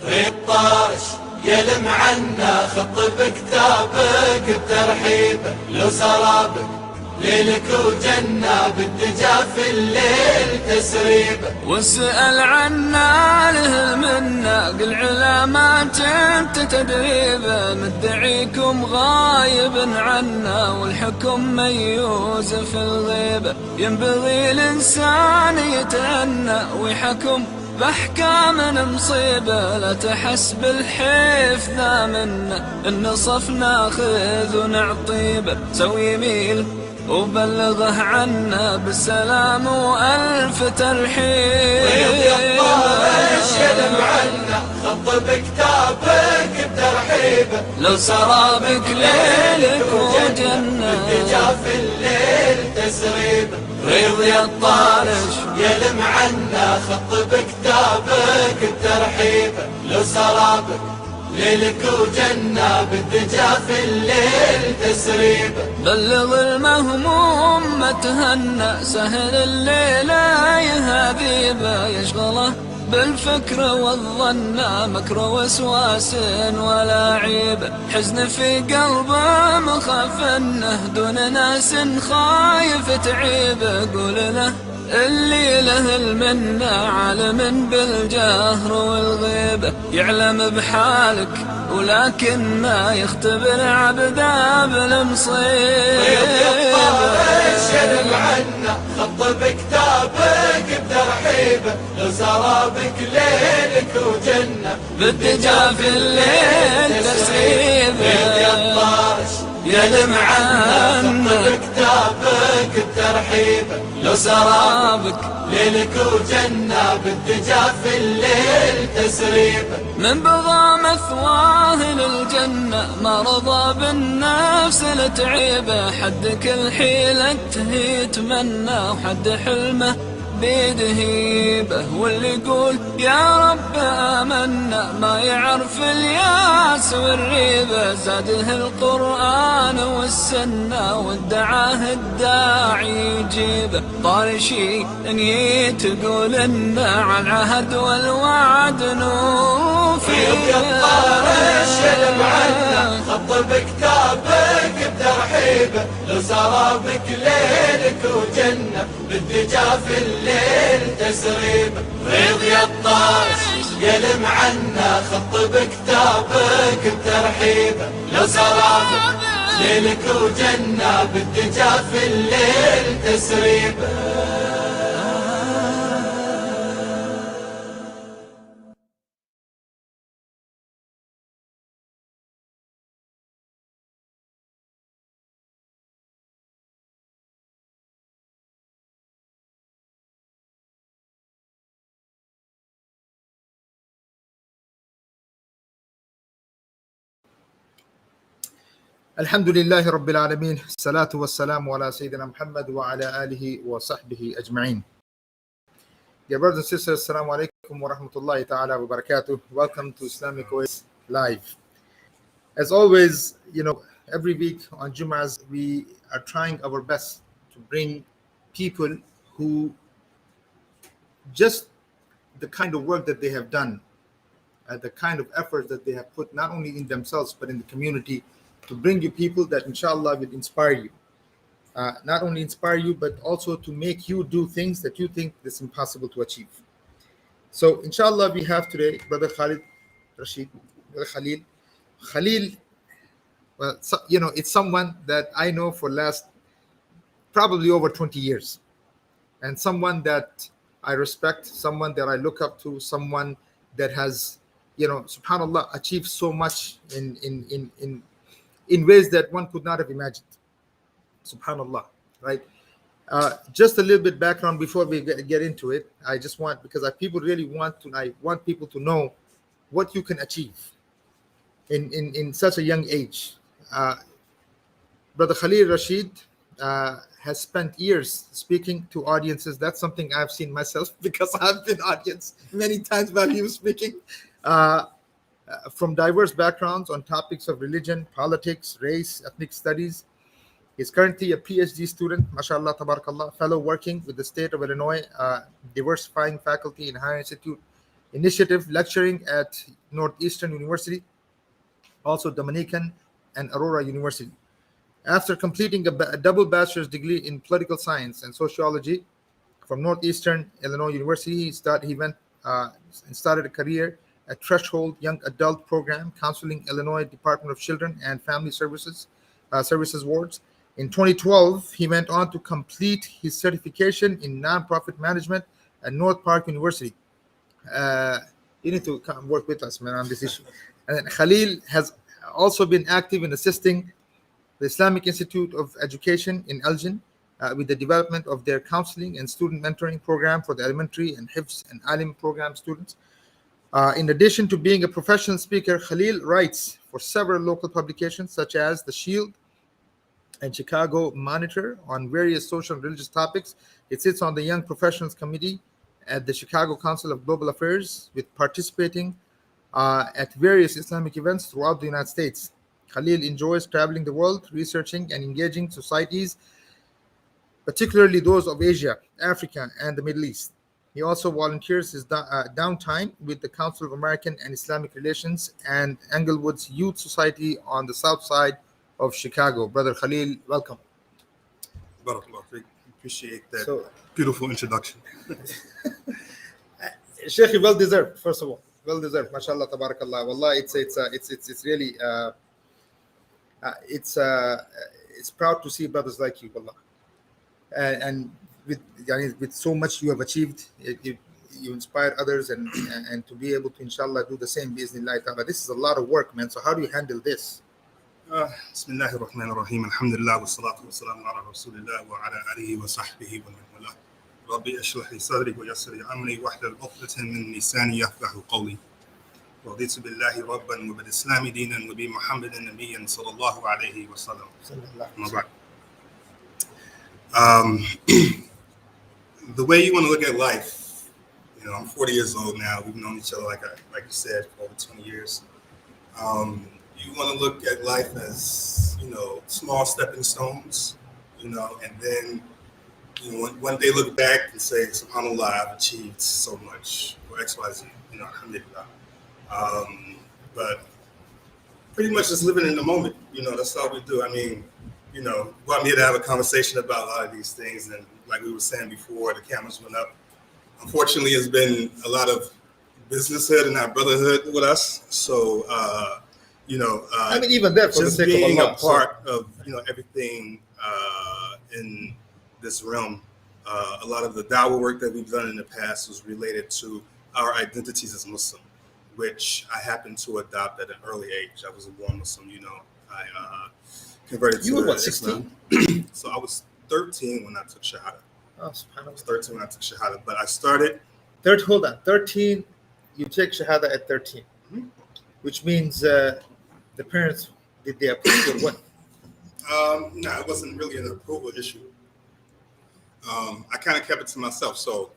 الطارش يلم عنا خط بكتابك بترحيبه لو سرابك ليلك وجنة بالدجا في الليل تسريبه واسأل عنا له منا قل علامات انت تدريبه مدعيكم غايب عنا والحكم ميوز في الغيبة ينبغي الإنسان يتأنى ويحكم بأحكام مصيبة لا تحس بالحيف ذا منا النصف ناخذ ونعطيبه سوي يميل وبلغه عنا بالسلام وألف ترحيب. يلم عنا خط بكتابك بترحيبه لو سرابك ليلك وجنة بالدجا في الليل تسريبه ريض يا الطارش يلم عنا خط بكتابك بترحيبه لو سرابك ليلك وجنة بالدجا في الليل تسريبه بلغ المهموم ما تهنى سهل الليلة يهذيبه يشغله بالفكر والظن مكر وسواس ولا عيب حزن في قلبه مخاف انه دون ناس خايف تعيبه قول له اللي له المنة عالم بالجهر والغيبة يعلم بحالك ولكن ما يختبر عبده بالمصيبة. يلم عنا خط بكتابك بترحيبه لو سرابك ليلك وجنة بالدجا في الليل تسريبه يلم عنا خط بكتابك بترحيبه لو سرابك ليلك وجنة بالدجا في الليل تسريبه من بغى مثواه للجنة ما رضى بالنفس لتعيبه حد كل حيلة يتمنى وحد حلمه بيده هيبه واللي يقول يا رب آمنا ما يعرف الياس والريبة زاده القرآن والسنة وادعاه الداعي يجيبه طارشي ان تقول إن على العهد والوعد نوفي. يلم عنا خط بكتابك بترحيبه لو سرابك ليلك وجنة بالدجا في الليل تسريبه ريض يا الطارش يلم عنا خط بكتابك بترحيبه لو سرابك ليلك وجنة بالدجا في الليل تسريبه. الحمد لله رب العالمين الصلاة والسلام على سيدنا محمد وعلى آله وصحبه أجمعين. Dear brothers and sisters, Assalamu alaikum wa rahmatullahi ta'ala wa barakatuh. Welcome to Islamic OASIS Live. As always, every week on Jum'ahs, we are trying our best to bring people who just the kind of work that they have done, the kind of effort that they have put not only in themselves but in the community, to bring you people that inshallah will inspire you. Not only inspire you, but also to make you do things that you think is impossible to achieve. So inshallah we have today Brother Khalil Rasheed, Brother Khalil. Khalil, well, it's someone that I know for last probably over 20 years. And someone that I respect, someone that I look up to, someone that has, subhanallah, achieved so much in ways that one could not have imagined. Subhanallah, right? Just a little bit background before we get into it. I just want, because people really I want people to know what you can achieve in such a young age. Brother Khalil Rasheed has spent years speaking to audiences. That's something I've seen myself because I've been audience many times while he was speaking. From diverse backgrounds on topics of religion, politics, race, ethnic studies. He's currently a PhD student, mashallah, tabarakallah, fellow working with the state of Illinois, diversifying faculty in Higher Institute initiative, lecturing at Northeastern University, also Dominican and Aurora University. After completing a double bachelor's degree in political science and sociology from Northeastern Illinois University, he went and started a career at Threshold Young Adult Program, Counseling Illinois Department of Children and Family Services wards. In 2012, he went on to complete his certification in nonprofit management at North Park University. You need to come work with us, man, on this issue. And then Khalil has also been active in assisting the Islamic Institute of Education in Elgin with the development of their counseling and student mentoring program for the elementary and Hifz and Alim program students. In addition to being a professional speaker, Khalil writes for several local publications such as The Shield and Chicago Monitor on various social and religious topics. It sits on the Young Professionals Committee at the Chicago Council of Global Affairs, with participating at various Islamic events throughout the United States. Khalil enjoys traveling the world, researching and engaging societies, particularly those of Asia, Africa, and the Middle East. He also volunteers his downtime with the Council of American and Islamic Relations and Englewood's Youth Society on the south side of Chicago. Brother Khalil, welcome. Barakallah, appreciate that beautiful introduction. Sheikh, well deserved. First of all, well deserved. MashaAllah, tabarakallah. Wallah, it's really it's proud to see brothers like you. Wallah, and with so much you have achieved, you inspire others, and to be able to inshallah do the same bi'Iznillah ta'ala. This is a lot of work, man. So how do you handle this? Bismillahir Rahmanir Rahim. Alhamdulillah wa salatu wa salam ala Rasulillah wa ala alihi wa sahbihi wa man wala. Rabbi ashrah li sadri wa yassir li amri wahlul 'uqdatan min lisani yafqahu qawli. Raditu billahi rabban wa bil islami dinan wa bi Muhammadin nabiyyan sallallahu alayhi wa sallam. The way you want to look at life, I'm 40 years old now. We've known each other, like you said, for over 20 years. You want to look at life as, small stepping stones, and then, one day look back and say, SubhanAllah, I've achieved so much, or XYZ, alhamdulillah. But pretty much just living in the moment, that's all we do. I mean, brought me here to have a conversation about a lot of these things, and like we were saying before, the cameras went up. Unfortunately, it's been a lot of businesshood and not brotherhood with us. So, I mean, even that, for just the sake being of Allah, a part of everything in this realm. A lot of the dawah work that we've done in the past was related to our identities as Muslim, which I happened to adopt at an early age. I was a born Muslim, I converted to what, Islam. 16? So I was 13 when I took Shahada. Oh, I was 13 when I took Shahada, but I started. Hold on, 13. You take Shahada at 13, which means the parents, did they approve or what? No, it wasn't really an approval issue. I kind of kept it to myself. So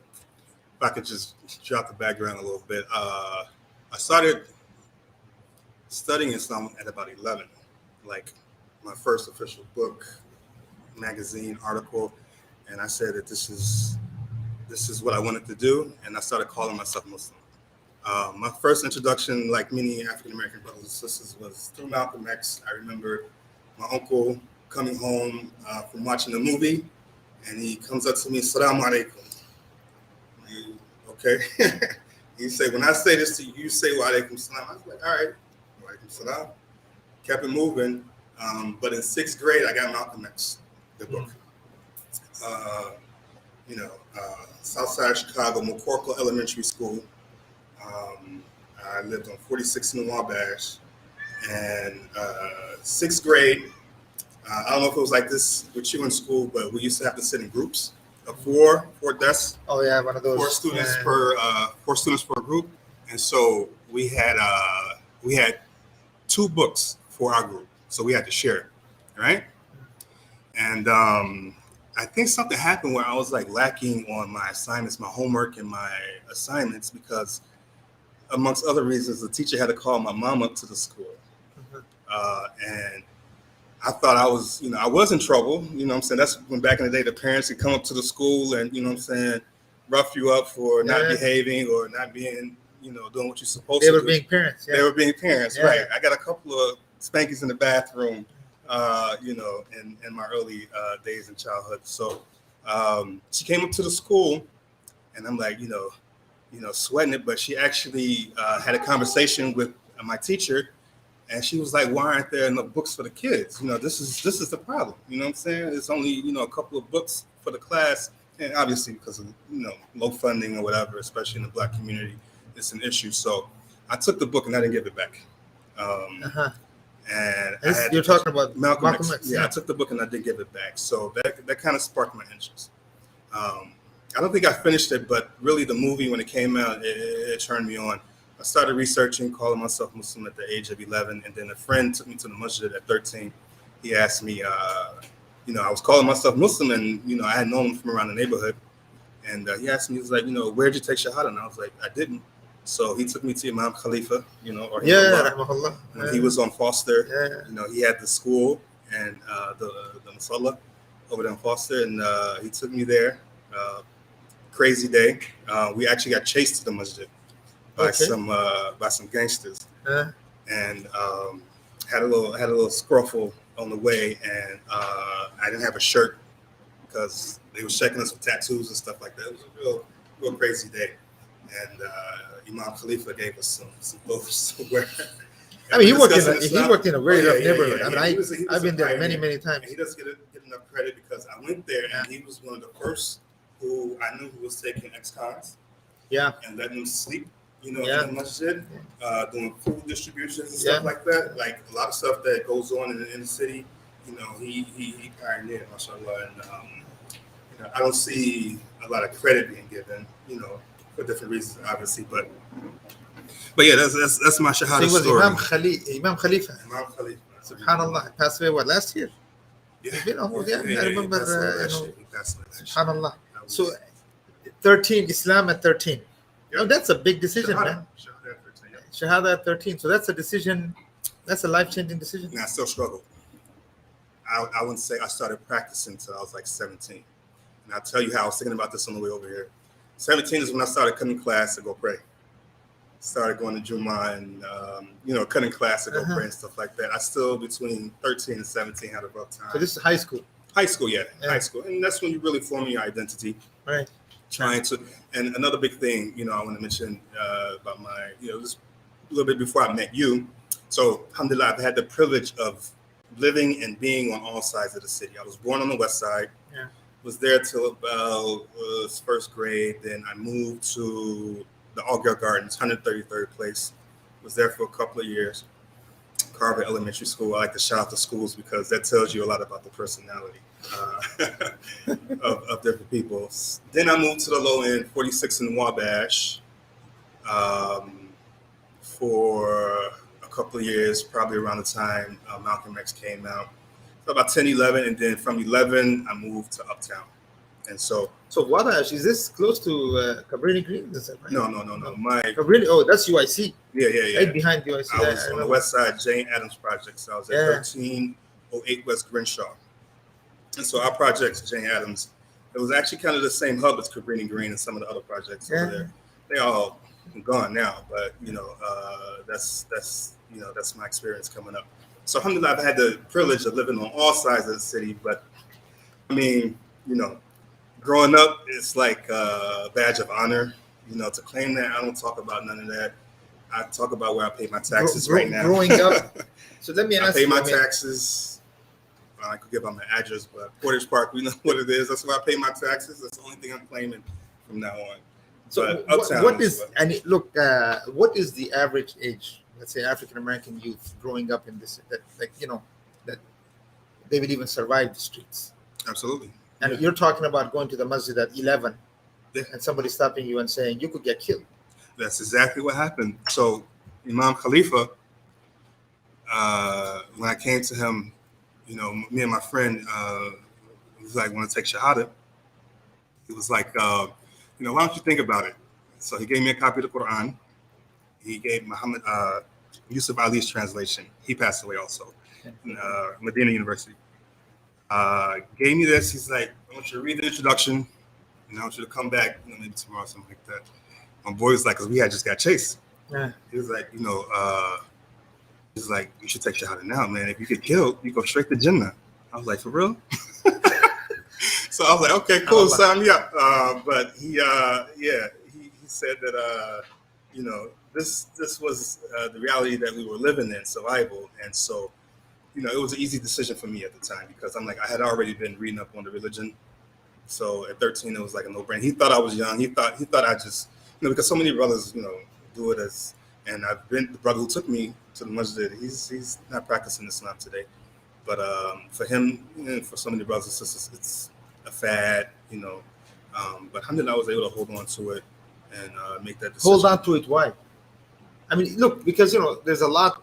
if I could just drop the background a little bit, I started studying Islam at about 11, like my first official book, magazine, article, and I said that this is what I wanted to do, and I started calling myself Muslim. My first introduction, like many African-American brothers and sisters, was through Malcolm X. I remember my uncle coming home from watching a movie, and he comes up to me, Assalamu alaikum. Okay. He said, when I say this to you, you say wa alaikum salam. I was like, all right, wa alaikum salam. Kept it moving. But in 6th grade, I got Malcolm X, the book. Southside Chicago, McCorkle Elementary School. I lived on 46 in the Wabash. And 6th grade, I don't know if it was like this with you in school, but we used to have to sit in groups of four desks. Oh yeah, one of those. 4 students per group. And so we had 2 books for our group. So we had to share it, right? And I think something happened where I was like lacking on my assignments, my homework and my assignments, because amongst other reasons, the teacher had to call my mom up to the school. And I thought I was, I was in trouble. What I'm saying? That's when back in the day, the parents could come up to the school and, rough you up for not behaving or not being, doing what you're supposed They to were do. being parents. Yeah. They were being parents, Yeah. right? I got a couple of spankings in the bathroom, in my early days in childhood. So she came up to the school, and I'm like, sweating it. But she actually had a conversation with my teacher, and she was like, "Why aren't there enough books for the kids? This is the problem. You know what I'm saying? It's only a couple of books for the class, and obviously because of low funding or whatever, especially in the Black community, it's an issue." So I took the book and I didn't give it back. And You're talking about Malcolm X. Yeah, I took the book and I did give it back. So that kind of sparked my interest. I don't think I finished it, but really the movie, when it came out, it turned me on. I started researching, calling myself Muslim at the age of 11, and then a friend took me to the masjid at 13. He asked me, I was calling myself Muslim, and I had known him from around the neighborhood, and he asked me, he was like, "Where'd you take Shahada?" And I was like, "I didn't." So he took me to Imam Khalifa, or rahimahullah. When he was on Foster. He had the school and the Musalla over there on Foster, and he took me there. Crazy day. We actually got chased to the masjid by some gangsters, and had a little scruffle on the way, and I didn't have a shirt because they were checking us for tattoos and stuff like that. It was a real crazy day, and Imam Khalifa gave us some clothes to wear. He worked in a very rough neighborhood. Yeah. I've been there many times. And he doesn't get enough credit because I went there and he was one of the first who I knew who was taking ex-cons. Yeah. And letting them sleep, in the masjid, doing food distributions and stuff like that. Like a lot of stuff that goes on in the city, he pioneered, mashallah. And I don't see a lot of credit being given, for different reasons, obviously, but yeah, that's my shahada story. Imam Khalifa. Imam Khalifa. Subhanallah, passed away last year? Yeah. I remember. He passed away last year. Subhanallah. So 13, Islam at 13. Yep. That's a big decision, man. Shahada at 13. Yep. Shahada at 13. So that's a decision. That's a life-changing decision. And I still struggle. I wouldn't say I started practicing until I was like 17. And I'll tell you how I was thinking about this on the way over here. 17 is when I started cutting class to go pray. Started going to Jummah and, cutting class to go pray and stuff like that. I still, between 13 and 17, had a rough time. So this is high school? High school. High school. And that's when you really form your identity. Right. And another big thing, I want to mention about my, just a little bit before I met you. So, alhamdulillah, I've had the privilege of living and being on all sides of the city. I was born on the west side. Yeah. Was there till about first grade. Then I moved to the All-Girl Gardens, 133rd place. Was there for a couple of years. Carver Elementary School. I like to shout out the schools because that tells you a lot about the personality of different people. Then I moved to the low end, 46 in Wabash, for a couple of years, probably around the time Malcolm X came out. So about 10, 11, and then from 11, I moved to Uptown. And so Wabash, is this close to Cabrini Green? Is that right? No. Cabrini, that's UIC. Yeah. Right behind UIC. I was on the west side, Jane Addams Project. So I was at 1308 West Grinshaw. And so our projects, Jane Addams, it was actually kind of the same hub as Cabrini Green and some of the other projects over there. They all gone now, but that's my experience coming up. So alhamdulillah, I've had the privilege of living on all sides of the city, but I mean, growing up, it's like a badge of honor, to claim that. I don't talk about none of that. I talk about where I pay my taxes right now. Growing up, so let me ask you. I pay my taxes. I could give out my address, but Portage Park, we know what it is. That's where I pay my taxes. That's the only thing I'm claiming from now on. So what is the average age, let's say, African American youth growing up in this, that they will even survive the streets? Absolutely. And you're talking about going to the masjid at 11 and somebody stopping you and saying you could get killed. That's exactly what happened. So Imam Khalifa, when I came to him, me and my friend was like, want to take Shahada. He was like, why don't you think about it? So he gave me a copy of the Quran. He gave Muhammad Yusuf Ali's translation. He passed away also in Medina University. Gave me this. He's like, I want you to read the introduction, and I want you to come back, maybe tomorrow, something like that. my boy was like, because we had just got chased. Yeah. He was like, he's like, you should take Shahada now, man. If you get killed, you go straight to Jannah. I was like, for real? So I was like, okay, cool, sign me up. But he said that, this was the reality that we were living in, survival. And so, it was an easy decision for me at the time because I'm like, I had already been reading up on the religion. So at 13, it was like a no-brainer. He thought I was young. He thought I just, because so many brothers, do it as, and I've been, the brother who took me to the masjid, he's not practicing Islam today. But for him, for so many brothers and sisters, it's a fad, but alhamdulillah, I was able to hold on to it and make that decision. Hold on to it, why? I mean, look, because, there's a lot,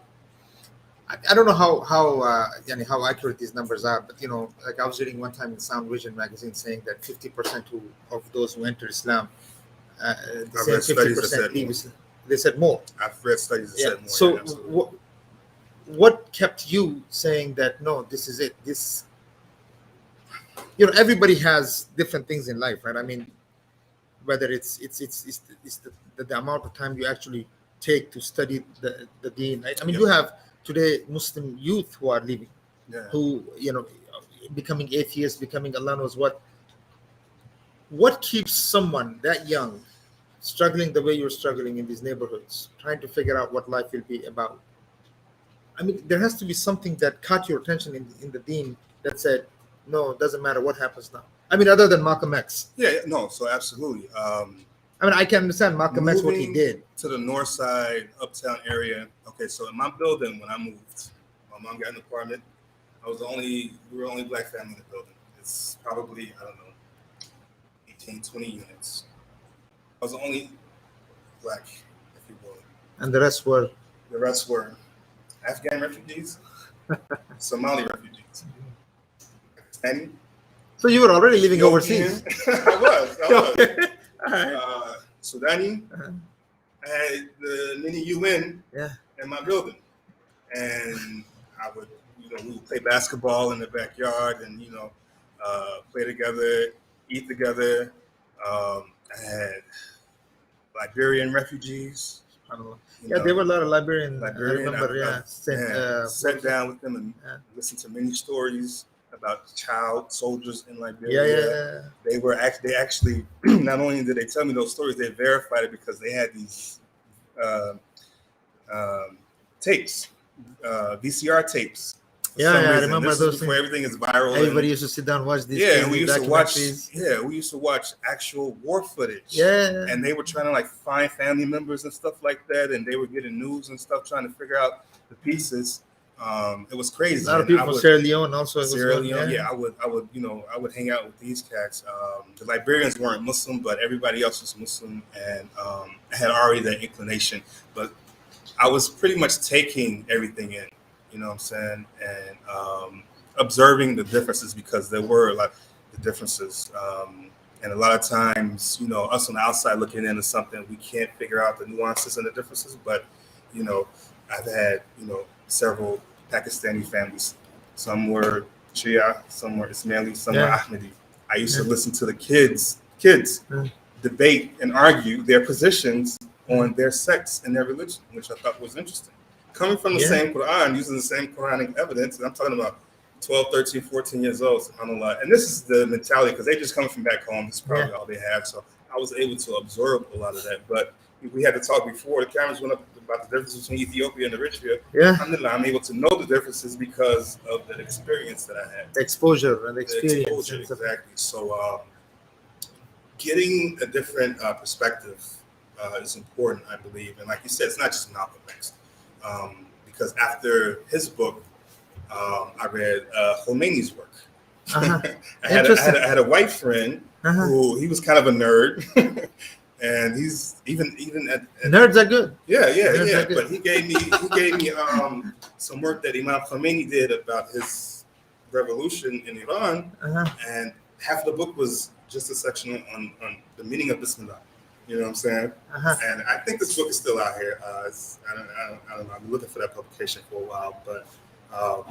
I don't know how accurate these numbers are, but like I was reading one time in Sound Vision magazine saying that 50% of those who enter Islam, they said 50% leave Islam. They said more. I've read studies that said more. So what kept you saying that no, this is it? This, everybody has different things in life, right? I mean, whether it's the amount of time you actually take to study the deen. Right? I mean, you have today Muslim youth who are leaving, who becoming atheists, becoming Allah knows what. What keeps someone that young struggling the way you're struggling in these neighborhoods, trying to figure out what life will be about? I mean, there has to be something that caught your attention in the deen that said, no, it doesn't matter what happens now. I mean, other than Malcolm X. So absolutely. I mean, I can understand Malcolm X, what he did. To the north side, uptown area. Okay, so in my building, when I moved, my mom got an apartment. We were the only black family in the building. It's probably, 18, 20 units. I was the only black, if you will. And the rest were? The rest were Afghan refugees, Somali refugees, Pakistani. So you were already living overseas? I was. Okay. Sudani. I had the mini UN in my building. And I would, we would play basketball in the backyard and, play together, eat together. I had Liberian refugees. There were a lot of Liberian. I remember, sat down with them and listened to many stories about child soldiers in Liberia. They actually not only did they tell me those stories, they verified it because they had these tapes, VCR tapes. I remember those before things. Everything is viral. Everybody used to sit down and watch these. We used to watch actual war footage. And they were trying to find family members and stuff like that, and they were getting news and stuff, trying to figure out the pieces. It was crazy. A lot of people from Sierra Leone also. Sierra Leone, I would hang out with these cats. The Liberians weren't Muslim, but everybody else was Muslim, and I had already that inclination. But I was pretty much taking everything in. You know what I'm saying? And observing the differences because there were the differences. And a lot of times, us on the outside looking into something, we can't figure out the nuances and the differences. But, I've had, several Pakistani families. Some were Shia, some were Ismaili, some were Ahmadi. I used to listen to the kids debate and argue their positions on their sects and their religion, which I thought was interesting. Coming from the same Quran, using the same Quranic evidence, and I'm talking about 12, 13, 14 years old, subhanAllah. And this is the mentality, because they just coming from back home. This is probably all they have. So I was able to absorb a lot of that. But we had to talk before the cameras went up about the difference between Ethiopia and Eritrea. Alhamdulillah, I'm able to know the differences because of the experience that I had. The exposure and experience. Exactly. So getting a different perspective is important, I believe. And like you said, it's not just Malcolm X. Because after his book, I read Khomeini's work. I had a white friend who he was kind of a nerd, and he's even at nerds are good. Yeah. But he gave me some work that Imam Khomeini did about his revolution in Iran, and half of the book was just a section on the meaning of Bismillah. You know what I'm saying? And I think this book is still out here. I don't know. I've been looking for that publication for a while, but I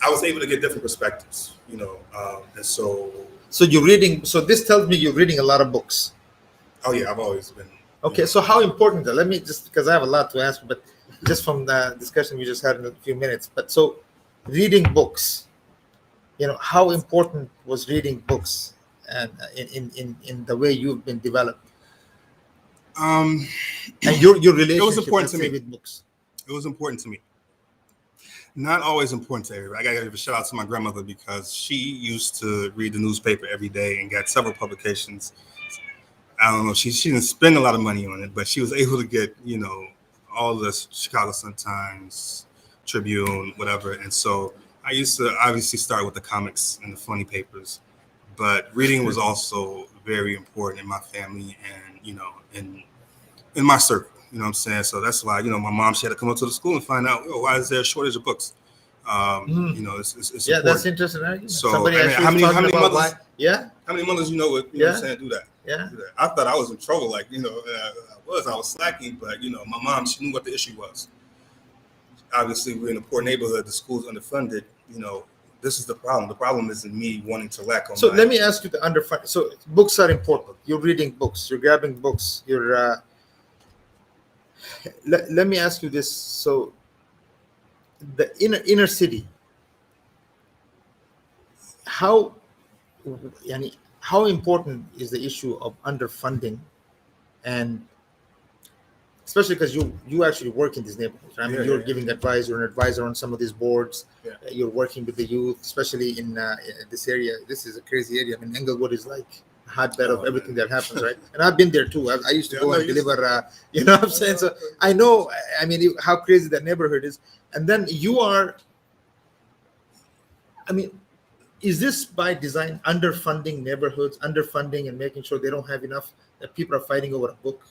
was able to get different perspectives. And so you're reading. So this tells me you're reading a lot of books. Oh yeah, I've always been. Okay, so how important? Let me just, because I have a lot to ask, but just from the discussion we just had in a few minutes. But so, reading books, how important was reading books, and in the way you've been developed, And your relationship, it was important to me with books. It was important to me. Not always important to everybody. I gotta give a shout out to my grandmother because she used to read the newspaper every day and got several publications. I don't know. She didn't spend a lot of money on it, but she was able to get, all the Chicago Sun-Times, Tribune, whatever. And so I used to obviously start with the comics and the funny papers, but reading was also very important in my family and, in my circle. You know what I'm saying? So that's why, my mom, she had to come up to the school and find out, why is there a shortage of books? It's Yeah, important. that's interesting. So Somebody how many mothers? why? Yeah. How many mothers what I'm saying do that? Yeah. I thought I was in trouble, I was slacking, but my mom, she knew what the issue was. Obviously, we're in a poor neighborhood. The school's underfunded. This is the problem. The problem isn't me wanting to lack on. So let me ask you the underfunding. So books are important. You're reading books. You're grabbing books. You're. Let me ask you this. So the inner city. How important is the issue of underfunding, and especially because you actually work in these neighborhoods, right? I mean, you're giving advice. You're an advisor on some of these boards. Yeah. You're working with the youth, especially in this area. This is a crazy area. I mean, Englewood is like a hotbed of everything that happens, right? And I've been there too. I used to go and deliver. You know what I'm saying? So I know. I mean, how crazy that neighborhood is. And then you are. I mean, is this by design, underfunding neighborhoods, underfunding and making sure they don't have enough, that people are fighting over a book?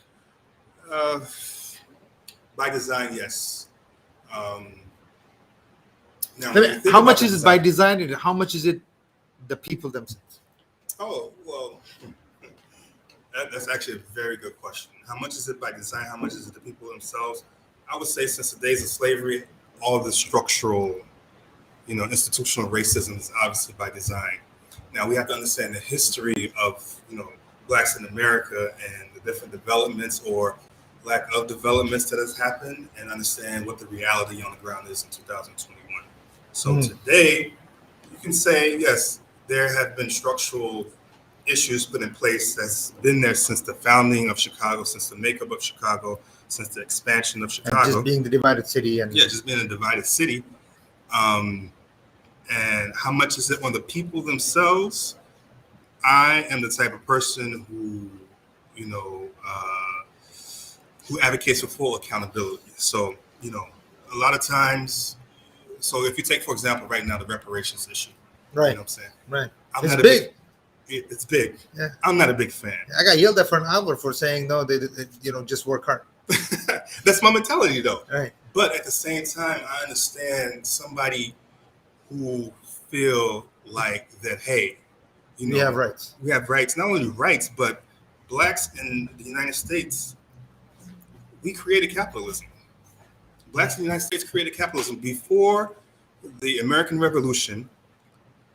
By design, yes. Now, how much is it by design and how much is it the people themselves? Oh, well, that's actually a very good question. How much is it by design? How much is it the people themselves? I would say since the days of slavery, all the structural, institutional racism is obviously by design. Now we have to understand the history of, Blacks in America and the different developments or lack of developments that has happened and understand what the reality on the ground is in 2021. So today, you can say, yes, there have been structural issues put in place that's been there since the founding of Chicago, since the makeup of Chicago, since the expansion of Chicago. And just being the divided city. Just being a divided city. And how much is it on the people themselves? I am the type of person who, who advocates for full accountability. So, a lot of times, so if you take, for example, right now, the reparations issue, right? You know what I'm saying? Right. It's big. It's big. Yeah. I'm not a big fan. I got yelled at for an hour for saying, no, they just work hard. That's my mentality, though. Right. But at the same time, I understand somebody who feel like that, hey, we have rights. We have rights, not only rights, but Blacks in the United States, we created capitalism. Blacks in the United States created capitalism before the American Revolution.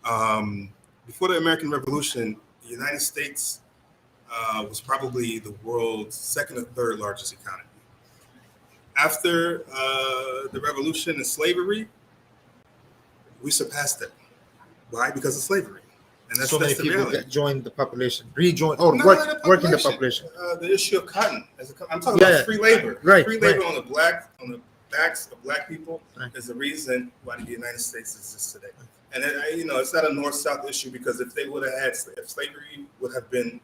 Before the American Revolution, the United States was probably the world's second or third largest economy. After the revolution and slavery, we surpassed it. Why? Because of slavery. And that's so many the people reality. Joined the population, rejoined, or work in the population. The issue of cotton. I'm talking about free labor. Right. Free labor on the backs of Black people is the reason why the United States exists today. And it's not a north-south issue because if they would have had, if slavery would have been,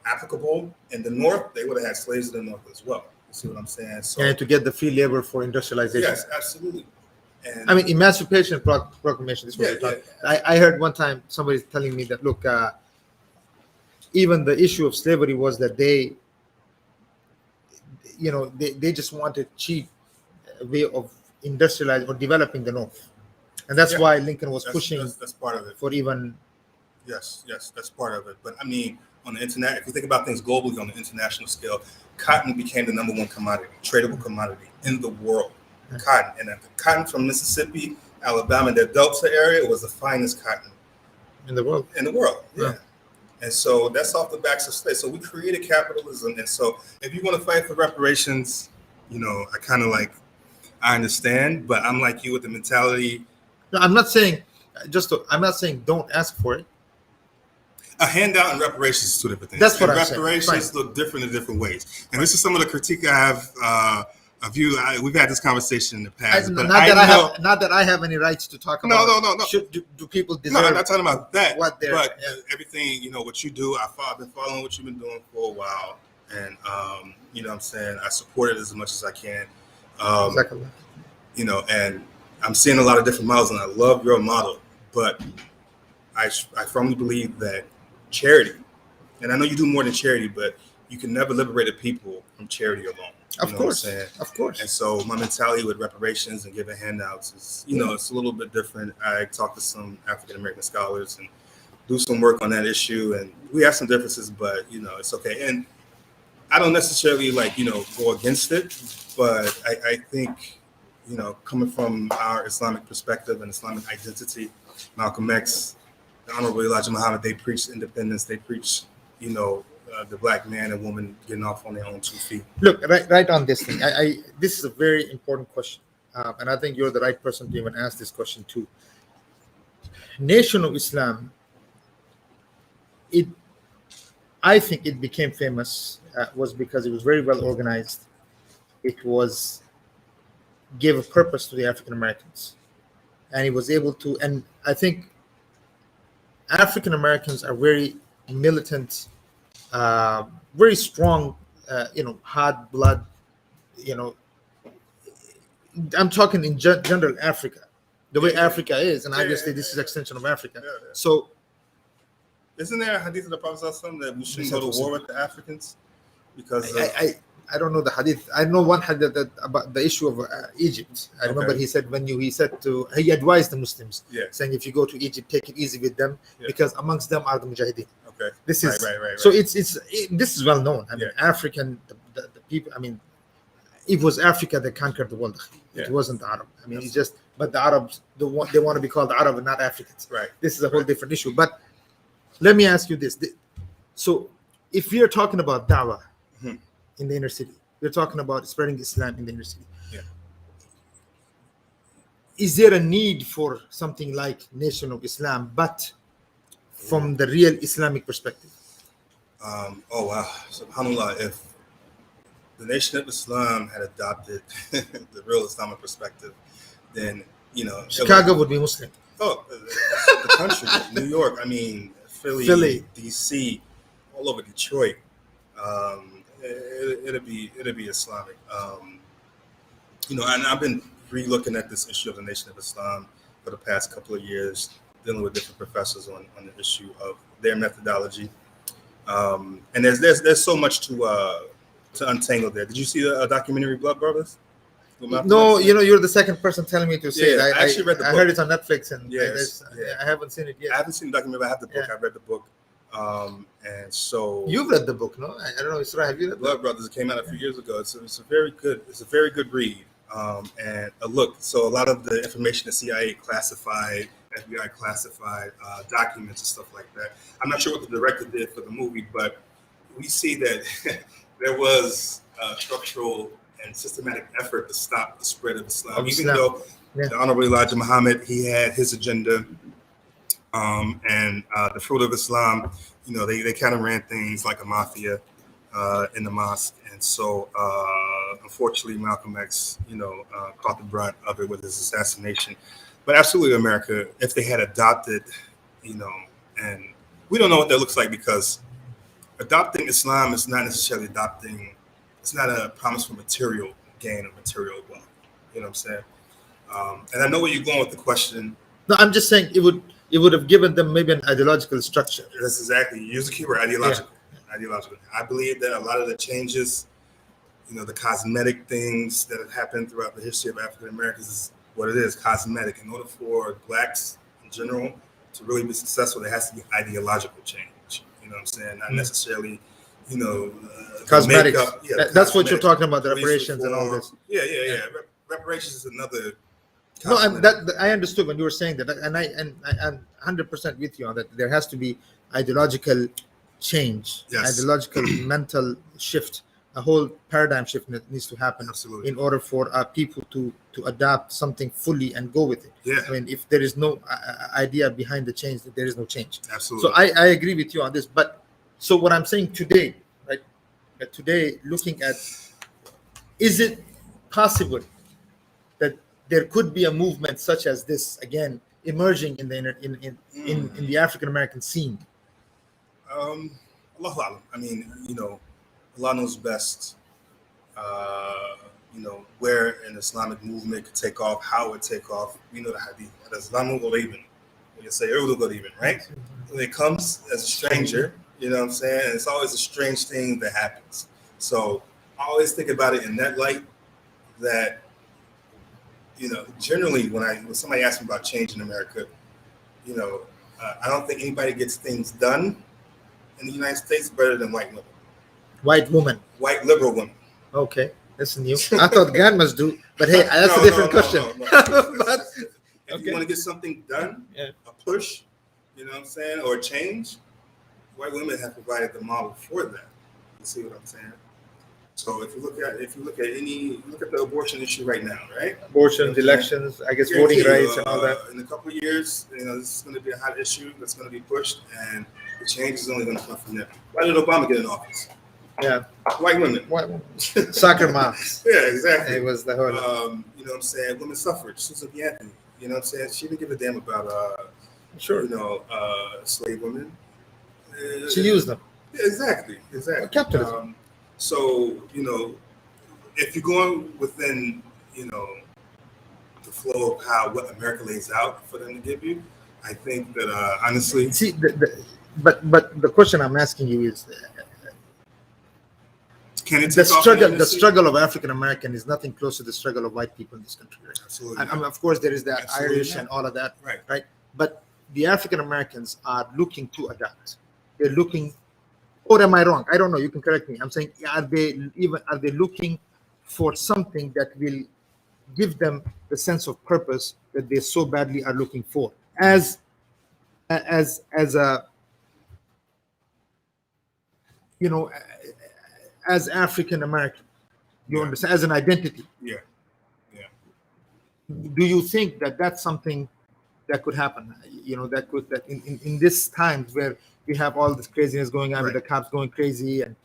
applicable in the North, they would have had slaves in the North as well. You see what I'm saying? So, and to get the free labor for industrialization. Yes, absolutely. And I mean, Emancipation Proclamation. This was I heard one time somebody telling me that, look, even the issue of slavery was that they just wanted cheap way of industrializing or developing the North, and that's why Lincoln was pushing. That's part of it. For even. Yes, that's part of it. But I mean, on the internet, if you think about things globally on the international scale, cotton became the number one commodity, tradable commodity in the world. Cotton, and the cotton from Mississippi, Alabama, the Delta area was the finest cotton in the world. Yeah. And so that's off the backs of slaves. So we created capitalism. And so if you want to fight for reparations, I kind of like, I understand, but I'm like you with the mentality. No, I'm not saying I'm not saying don't ask for it. A handout and reparations is two different things. That's what and I'm saying. Reparations look different in different ways. And this is some of the critique I have of you. We've had this conversation in the past. Not that I have any rights to talk about. No. Do people deserve? No, I'm not talking about that. But everything, what you do, I've been following what you've been doing for a while, and what I'm saying, I support it as much as I can. Exactly. And I'm seeing a lot of different models, and I love your model, but I firmly believe that charity, and I know you do more than charity, but you can never liberate a people from charity alone. Of course. And so my mentality with reparations and giving handouts is, it's a little bit different. I talked to some African American scholars and do some work on that issue, and we have some differences, but it's okay. And I don't necessarily go against it, but I think coming from our Islamic perspective and Islamic identity, Malcolm X, the Honorable Elijah Muhammad, they preach independence. They preach, the black man and woman getting off on their own 2 feet. Look, right on this thing. This is a very important question, and I think you're the right person to even ask this question too. Nation of Islam. I think it became famous was because it was very well organized. It gave a purpose to the African Americans, and it was able to. And I think African Americans are very militant, very strong, hard blood. I'm talking in general Africa, the way Africa is, and obviously this is extension of Africa. So, isn't there a hadith of the Prophet that we shouldn't go to war with the Africans? Because I don't know the hadith. I know one hadith about the issue of Egypt. I remember he advised the Muslims, saying if you go to Egypt, take it easy with them because amongst them are the Mujahideen. Okay, this is right. So this is well known. I mean, African the people. I mean, it was Africa that conquered the world. It wasn't the Arab. I mean, it's just but the Arabs they want to be called Arab and not Africans. Right. This is a whole different issue. But let me ask you this: so if we are talking about da'wah in the inner city, we're talking about spreading Islam in the inner city. Yeah. Is there a need for something like Nation of Islam, but from the real Islamic perspective? Oh wow, subhanAllah, if the Nation of Islam had adopted the real Islamic perspective, then Chicago would be Muslim. Oh, the country, New York. I mean, Philly, DC, all over Detroit. It'll be Islamic. And I've been re-looking at this issue of the Nation of Islam for the past couple of years, dealing with different professors on the issue of their methodology. And there's so much to untangle there. Did you see the documentary Blood Brothers? No, you're the second person telling me to say it. I actually read the book. I heard it on Netflix, and I haven't seen it yet. I haven't seen the documentary, but I have the book. I read the book. And so you've read the book, no? I don't know. Isra, have you read Blood Brothers? It came out a few years ago. It's a very good read. And a look. So a lot of the information the CIA classified, FBI classified documents and stuff like that. I'm not sure what the director did for the movie, but we see that there was structural and systematic effort to stop the spread of Islam. Even though the Honorable Elijah Muhammad, he had his agenda. And the Fruit of Islam, they kind of ran things like a mafia in the mosque. And so, unfortunately, Malcolm X, caught the brunt of it with his assassination. But absolutely, America, if they had adopted, and we don't know what that looks like because adopting Islam is not necessarily it's not a promise for material gain or material wealth. You know what I'm saying? And I know where you're going with the question. No, I'm just saying it would have given them maybe an ideological structure. That's exactly. You use the keyword ideological. Yeah. Ideological. I believe that a lot of the changes, the cosmetic things that have happened throughout the history of African Americans is what it is, cosmetic. In order for blacks in general to really be successful, there has to be ideological change. You know what I'm saying? Not necessarily, cosmetics. That's what you're cosmetics. talking about, the reparations and all this. Yeah. Reparations is another. No, I understood when you were saying that, and I'm 100% with you on that. There has to be ideological change, Yes. ideological mental shift, a whole paradigm shift that needs to happen Absolutely. in order for people to adapt something fully and go with it. Yeah. I mean, if there is no idea behind the change, there is no change. Absolutely. So I agree with you on this. But so what I'm saying today, right? Today, looking at, is it possible that there could be a movement such as this again emerging in the African American scene? Allahu Alam. I mean, Allah knows best. Where an Islamic movement could take off, how it would take off. We know the hadith. Al-Islamu gharibun. You say Urdu gharibun, right? When it comes as a stranger, you know what I'm saying? And it's always a strange thing that happens. So I always think about it in that light, that, generally when somebody asks me about change in America, I don't think anybody gets things done in the United States better than white women. White woman. White liberal women. Okay, that's new. I thought grandmas do, but hey, that's a different question. But if you want to get something done, a push, you know what I'm saying, or a change, white women have provided the model for that. You see what I'm saying? So if you look at the abortion issue right now, right? Abortions, elections, I guess voting rights and all that. In a couple of years, this is going to be a hot issue that's going to be pushed, and the change is only going to come from there. Why did Obama get in office? Yeah, white women. Soccer moms. Yeah, exactly. It was the whole. You know what I'm saying? Women's suffrage. Susan B. Anthony. You know what I'm saying? She didn't give a damn about slave women. She used them. Yeah, exactly. Capitalism. So if you're going within the flow of what America lays out for them to give you, I think that honestly. See, but the question I'm asking you is. The struggle of African American is nothing close to the struggle of white people in this country. Right? Absolutely. And of course, there is that Irish and all of that. Right. But the African Americans are looking to adapt. They're looking. Or am I wrong? I don't know. You can correct me. I'm saying, are they looking for something that will give them the sense of purpose that they so badly are looking for, as African American, you understand, as an identity. Yeah. Do you think that that's something that could happen? That in this times where we have all this craziness going on with the cops going crazy and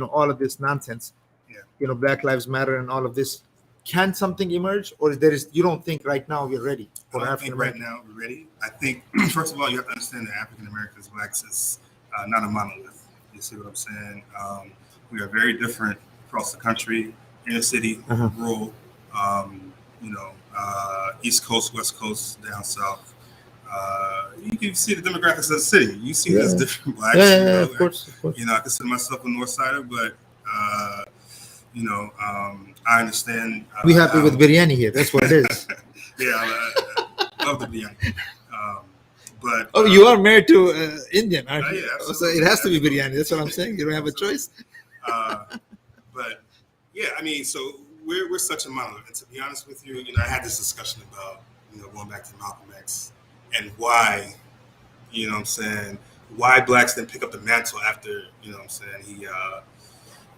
all of this nonsense. Yeah. Black Lives Matter and all of this. Can something emerge, or you don't think right now we're ready for African American? Right now we're ready. I think first of all you have to understand that African Americans, blacks, is not a monolith. You see what I'm saying? We are very different across the country, inner city, rural, East Coast, West Coast, down south. You can see the demographics of the city. You see there's different blacks. Of course. I consider myself a North Sider, but I understand. We happy with biryani here. That's what it is. Yeah, I love the biryani. But you are married to Indian, aren't you? Yeah, so it has to be biryani. That's what I'm saying. You don't have a choice. But yeah, I mean, so we're such a monolith. And to be honest with you, I had this discussion about going back to Malcolm X and why, why blacks didn't pick up the mantle after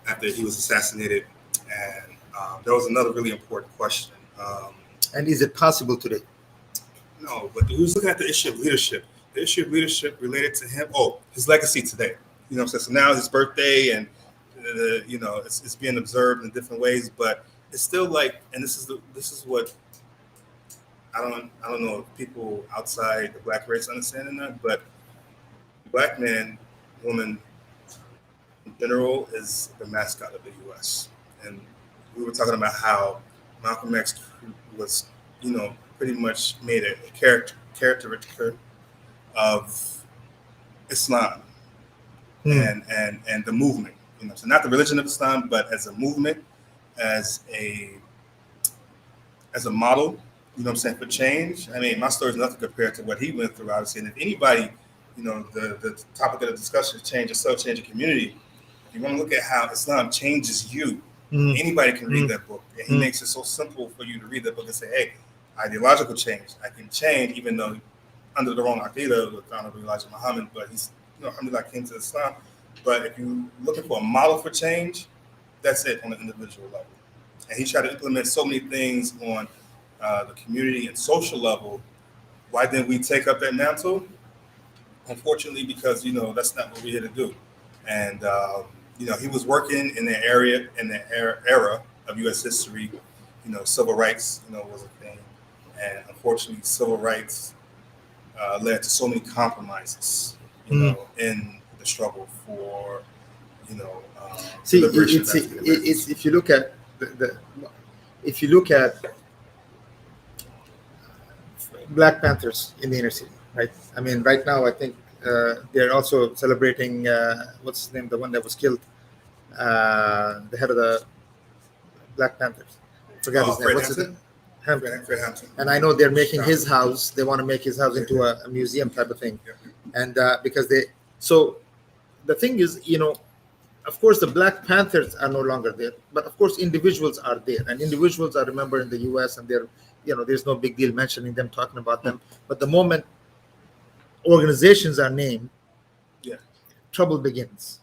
after he was assassinated. And there was another really important question. And is it possible today? No, but who's looking at the issue of leadership? The issue of leadership related to him. Oh, his legacy today. So now his birthday, and it's being observed in different ways. But it's still like, and this is what I don't know if people outside the black race understand or not. But black man, woman, in general, is the mascot of the U.S. And we were talking about how Malcolm X was, pretty much made a caricature of Islam and the movement. So not the religion of Islam, but as a movement, as a model. For change. I mean, my story is nothing compared to what he went through, obviously. And if anybody, the topic of the discussion is change yourself, change your community. If you want to look at how Islam changes you, anybody can read that book. And he makes it so simple for you to read that book and say, hey, ideological change. I can change even though under the wrong aqidah with Elijah Muhammad, but he's, alhamdulillah, came to Islam. But if you're looking for a model for change, that's it on the individual level. And he tried to implement so many things on the community and social level. Why didn't we take up that mantle? Unfortunately, because, that's not what we're here to do. And, he was working in the era of U.S. history. Civil rights, was a thing. And unfortunately, civil rights led to so many compromises, in the struggle for, See, liberation. it's if you look at if you look at Black Panthers in the inner city, right? I mean, right now, I think they're also celebrating what's his name, the one that was killed, the head of the Black Panthers. Forgot his name. What's his name? Hampton. Fred Hampton. And I know they're making his house. They want to make his house into a museum type of thing, and because the thing is, of course, the Black Panthers are no longer there, but of course, individuals are there, and individuals are remembered in the U.S. and they're, there's no big deal mentioning them, talking about them. But the moment organizations are named, trouble begins.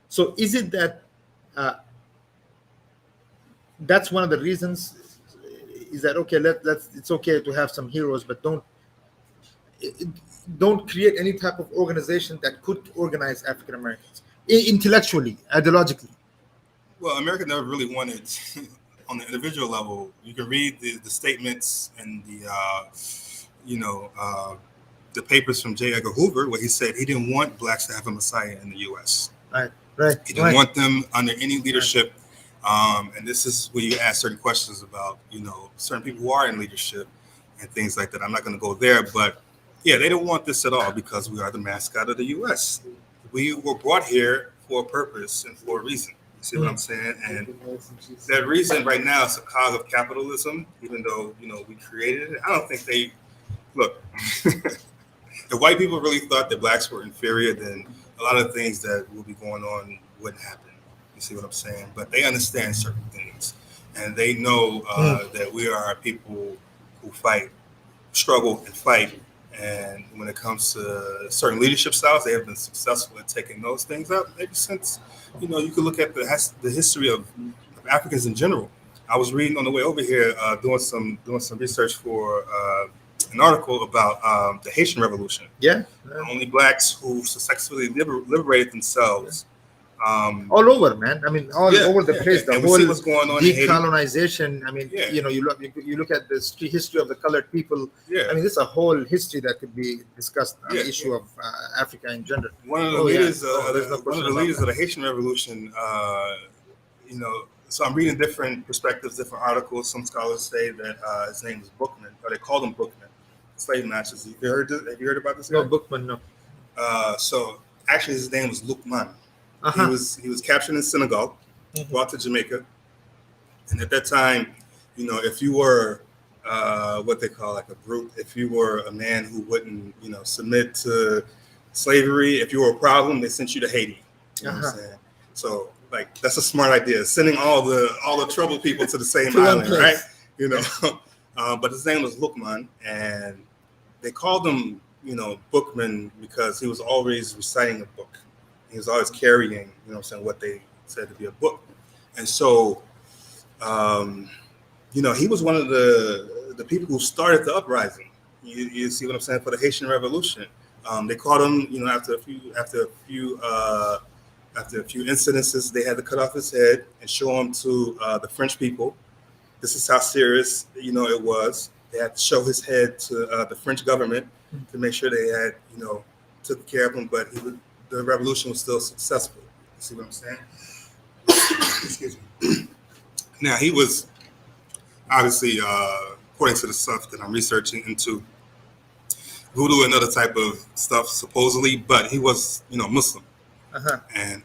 So, is it that that's one of the reasons? Is that okay? It's okay to have some heroes, but don't create any type of organization that could organize African Americans intellectually, ideologically. Well, America never really wanted, on the individual level. You can read the statements and the papers from J. Edgar Hoover, where he said he didn't want blacks to have a messiah in the U.S. Right. He didn't want them under any leadership. And this is where you ask certain questions about, certain people who are in leadership and things like that. I'm not going to go there, but yeah, they don't want this at all because we are the mascot of the U.S. We were brought here for a purpose and for a reason. You see what I'm saying? And that reason right now is a cog of capitalism, even though, we created it. I don't think look, if white people really thought that blacks were inferior, then a lot of things that will be going on wouldn't happen. You see what I'm saying? But they understand certain things, and they know that we are people who struggle and fight. And when it comes to certain leadership styles, they have been successful at taking those things out. Maybe since, you could look at the history of Africans in general. I was reading on the way over here, doing some research for an article about the Haitian Revolution. Only blacks who successfully liberated themselves. All over, man. I mean, all over the place. The whole what's going on decolonization. I mean, you look at the history of the colored people. I mean, this is a whole history that could be discussed on the issue of Africa in general. One of the leaders, of the Haitian Revolution. So I'm reading different perspectives, different articles. Some scholars say that his name was Bookman, or they called him Bookman. Slave masters. Have you heard about this guy? No, Bookman, no. So actually, his name was Lukman. He was captured in Senegal, brought to Jamaica, and at that time, if you were what they call like a brute, if you were a man who wouldn't, submit to slavery, if you were a problem, they sent you to Haiti. You know what I'm saying? So like that's a smart idea, sending all the troubled people to the same island, right? But his name was Lukman, and they called him, Bookman because he was always reciting a book. He was always carrying, what they said to be a book. And so, he was one of the people who started the uprising. You see what I'm saying, for the Haitian Revolution. They caught him, after a few incidences, they had to cut off his head and show him to the French people. This is how serious, it was. They had to show his head to the French government to make sure they had, took care of him. But the revolution was still successful. You see what I'm saying? Excuse me. Now, he was obviously, according to the stuff that I'm researching into, voodoo and other type of stuff, supposedly, but he was, Muslim. And,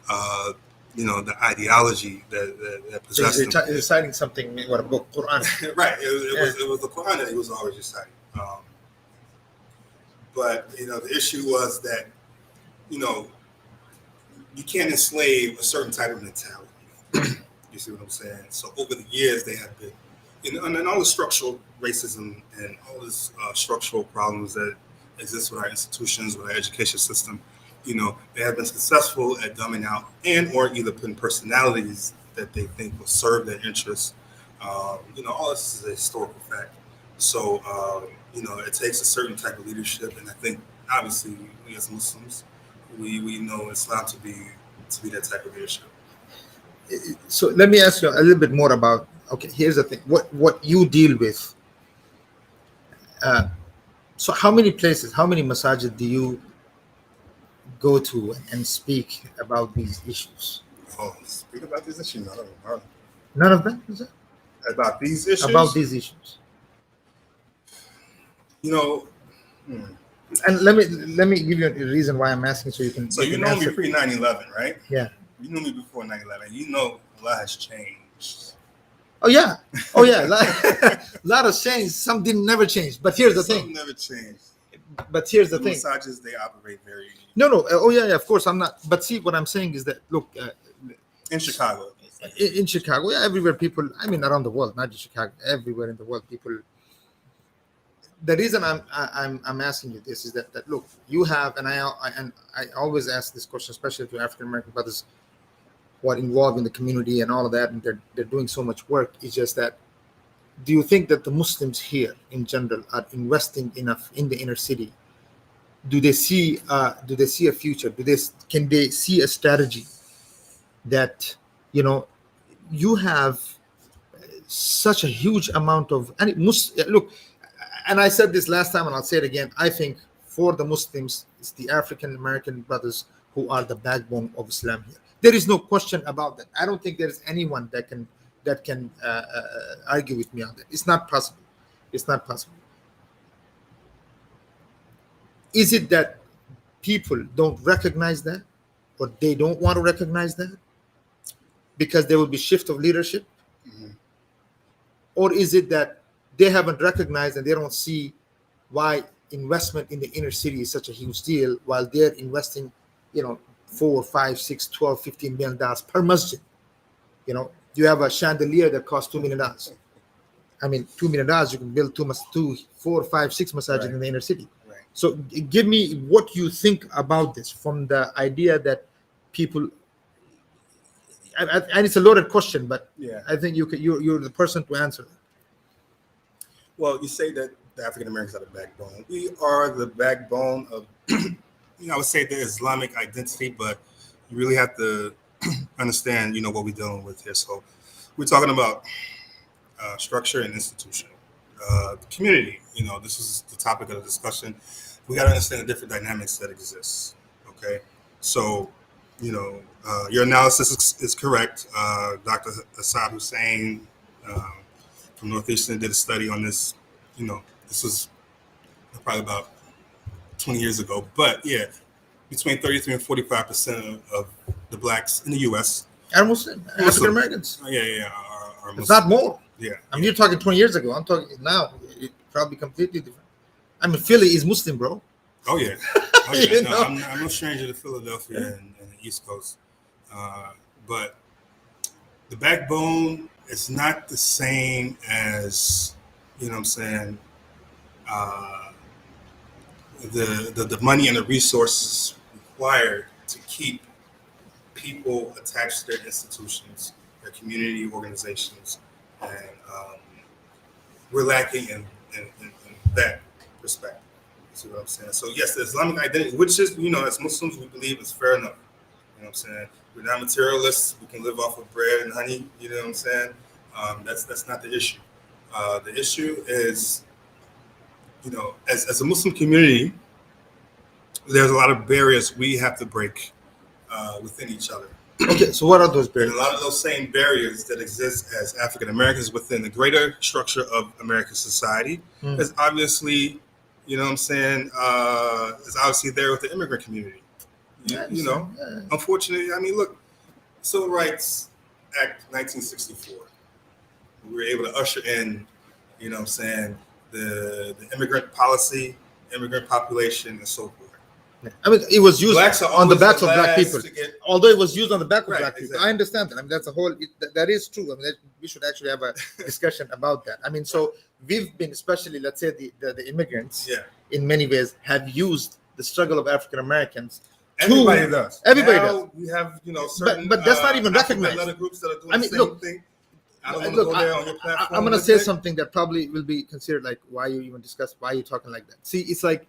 the ideology that possessed him. He's reciting something, what, a book, Quran. Right. It was the Quran that he was always reciting. But, the issue was that, you can't enslave a certain type of mentality. You see what I'm saying? So over the years, they have been, and then all the structural racism and all this structural problems that exist with our institutions, with our education system, they have been successful at dumbing out and or either putting personalities that they think will serve their interests. All this is a historical fact. So, it takes a certain type of leadership, and I think obviously we as Muslims, we know Islam to be that type of leadership. So let me ask you a little bit more about. Okay, here's the thing. What you deal with. So how many masajid do you go to and speak about these issues? Oh, speak about these issues? No. None of them, is it? About these issues? About these issues. And let me give you a reason why I'm asking, so you can. So you know me pre 9/11, right? Yeah. You knew me before 9/11. You know a lot has changed. Oh yeah. A lot has changed. Some didn't never change. But here's the thing. Never changed. But here's the thing. Massages, they operate very. No. Oh yeah. Of course, I'm not. But see, what I'm saying is that look. In Chicago. In Chicago, yeah, everywhere people. I mean, around the world, not just Chicago. Everywhere in the world, people. The reason I'm asking you this is that look, you have, and I always ask this question, especially to African American brothers who are involved in the community and all of that, and they're doing so much work. It's just that, do you think that the Muslims here in general are investing enough in the inner city? Do they see a future? Can they see a strategy that you have such a huge amount of, and look. And I said this last time, and I'll say it again. I think for the Muslims, it's the African American brothers who are the backbone of Islam here. There is no question about that. I don't think there is anyone that can argue with me on that. It's not possible. It's not possible. Is it that people don't recognize that, or they don't want to recognize that because there will be shift of leadership? Mm-hmm. Or is it that they haven't recognized and they don't see why investment in the inner city is such a huge deal, while they're investing, $4, $5, $6, $12, $15 million per masjid? You have a chandelier that costs $2 million. I mean, $2 million, you can build 2, 4, 5, 6 masajid in the inner city. Right. So give me what you think about this, from the idea that people, and it's a loaded question, but yeah, I think you're the person to answer it. Well, you say that the African Americans are the backbone. We are the backbone of, I would say the Islamic identity, but you really have to understand, what we're dealing with here. So we're talking about structure and institution. The community, this is the topic of the discussion. We got to understand the different dynamics that exist. Okay. So, your analysis is correct. Dr. Assad Hussein, from Northeastern did a study on this. This was probably about 20 years ago. But yeah, between 33 and 45% of the blacks in the U.S. are Muslim, African Americans. Yeah, are Muslim. It's not more. Yeah. I mean, you're talking 20 years ago. I'm talking now. It's probably completely different. I mean, Philly is Muslim, bro. Oh yeah. I'm no stranger to Philadelphia and the East Coast. But the backbone is not the same as, the money and the resources required to keep people attached to their institutions, their community organizations, and we're lacking in that perspective. You see what I'm saying? So yes, the Islamic identity, which is, as Muslims, we believe is fair enough. You know what I'm saying? We're not materialists. We can live off of bread and honey. You know what I'm saying? That's not the issue. The issue is, as a Muslim community, there's a lot of barriers we have to break within each other. Okay, so what are those barriers? And a lot of those same barriers that exist as African Americans within the greater structure of American society is obviously, is obviously there with the immigrant community. Unfortunately, I mean, look, Civil Rights Act 1964. We were able to usher in, the immigrant policy, immigrant population, and so forth. I mean, it was used on the backs of black people. Although it was used on the back of black people, I understand that. I mean, that's a whole. That is true. I mean, we should actually have a discussion about that. I mean, so we've been, especially, let's say, the immigrants, in many ways, have used the struggle of African Americans Everybody does. Everybody now does. We have, certain. But that's not even recognized. Other groups that are doing the same thing. I don't want to go there on your platform. I'm going to say something that probably will be considered like, why you even discuss, why you talking like that? See, it's like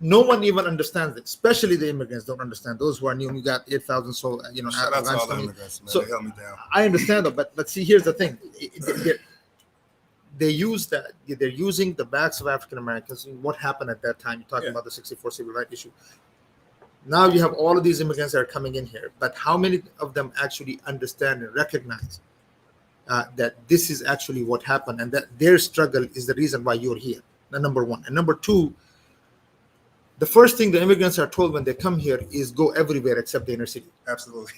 no one even understands it, especially the immigrants don't understand. Those who are new, you got 8,000 so Shout out to all the immigrants, man. So they held me down. I understand that, but see, here's the thing: they use that. They're using the backs of African Americans. What happened at that time? You're talking about the '64 civil rights issue. Now you have all of these immigrants that are coming in here, but how many of them actually understand and recognize that this is actually what happened, and that their struggle is the reason why you're here? Number one, and number two. The first thing the immigrants are told when they come here is go everywhere except the inner city. Absolutely.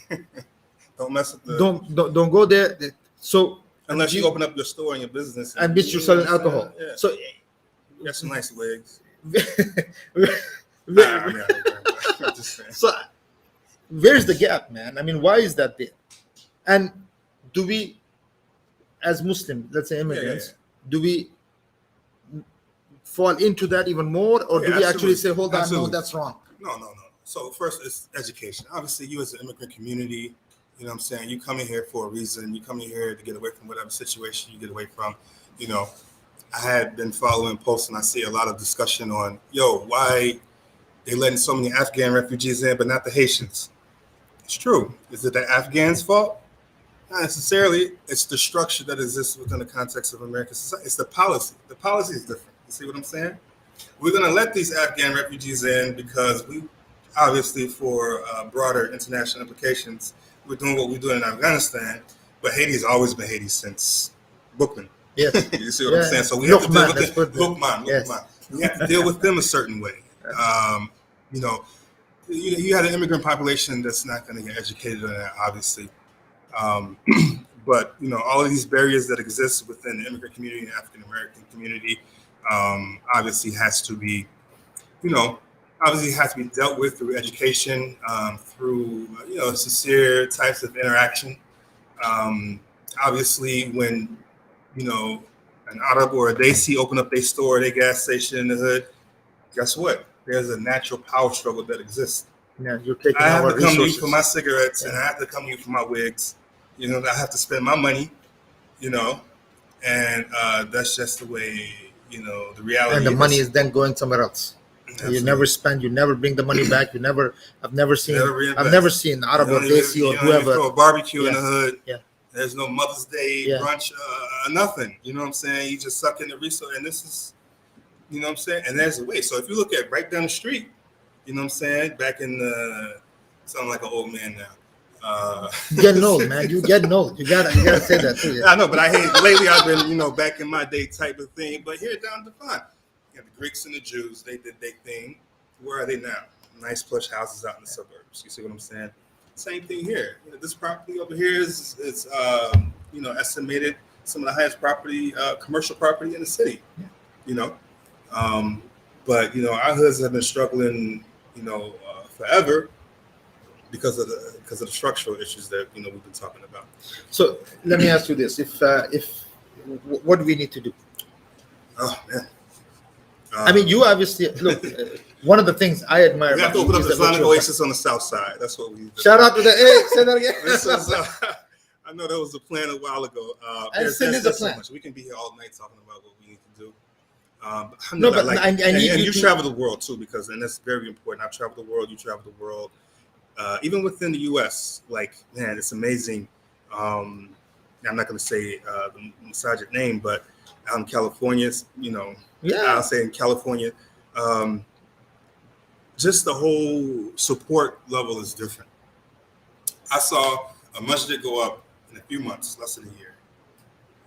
Don't mess with the. Don't go there. So unless you open up your store and your business and bitch, you're selling alcohol. Yeah. So you got some nice wigs. So where's the gap, man? I mean, why is that there? And do we, as Muslim, let's say immigrants, do we fall into that even more, or do we actually say, hold on, no, that's wrong? No. So first, it's education. Obviously, you as an immigrant community, you know what I'm saying, you come in here for a reason. You come in here to get away from whatever situation you get away from. I had been following posts, and I see a lot of discussion on, why they letting so many Afghan refugees in, but not the Haitians. It's true. Is it the Afghans' fault? Not necessarily. It's the structure that exists within the context of American society. It's the policy. The policy is different. See what I'm saying? We're going to let these Afghan refugees in because we, obviously, for broader international implications, we're doing what we're doing in Afghanistan. But Haiti's always been Haiti since Brooklyn. Yes. You see what I'm saying? So we have to deal with them. Yes. We have to deal with them a certain way. You had an immigrant population that's not going to get educated on that, obviously. But all of these barriers that exist within the immigrant community and African American community. Obviously has to be dealt with through education, through sincere types of interaction. Obviously, when an Arab or a Desi open up their store, their gas station in the hood, guess what? There's a natural power struggle that exists. Yeah, you're taking I have our to come resources. to you for my cigarettes, and I have to come to you for my wigs. I have to spend my money. And that's just the way. The reality. And the money is then going somewhere else. Absolutely. You never spend. You never bring the money back. I've never seen Arab or Desi or whoever throw a barbecue in the hood. Yeah. There's no Mother's Day brunch, nothing. You know what I'm saying? You just suck in the resource, and this is, what I'm saying. And there's a way. So if you look at right down the street, you know what I'm saying? Back in the, sound like an old man now. Getting old, man. You getting old. You gotta say that too. Yeah. I know, but lately I've been, back in my day type of thing. But here down the front, you have the Greeks and the Jews. They did their thing. Where are they now? Nice plush houses out in the suburbs. You see what I'm saying? Same thing here. This property over here is estimated some of the highest property, commercial property in the city. But our hoods have been struggling, forever. Because of the structural issues that we've been talking about. So let me ask you this: if what do we need to do? Oh man! I mean, you obviously look. One of the things I admire. We have to open up the Islamic Oasis on the south side. That's what we. Shout out to the. Hey, say that again. I know that was a plan a while ago. There's a plan. So we can be here all night talking about what we need to do. I need you travel the world too, and that's very important. I've traveled the world. You travel the world. Even within the U.S., it's amazing. I'm not going to say the misogynist name, but out in California, I'll say in California, just the whole support level is different. I saw a masjid go up in a few months, less than a year.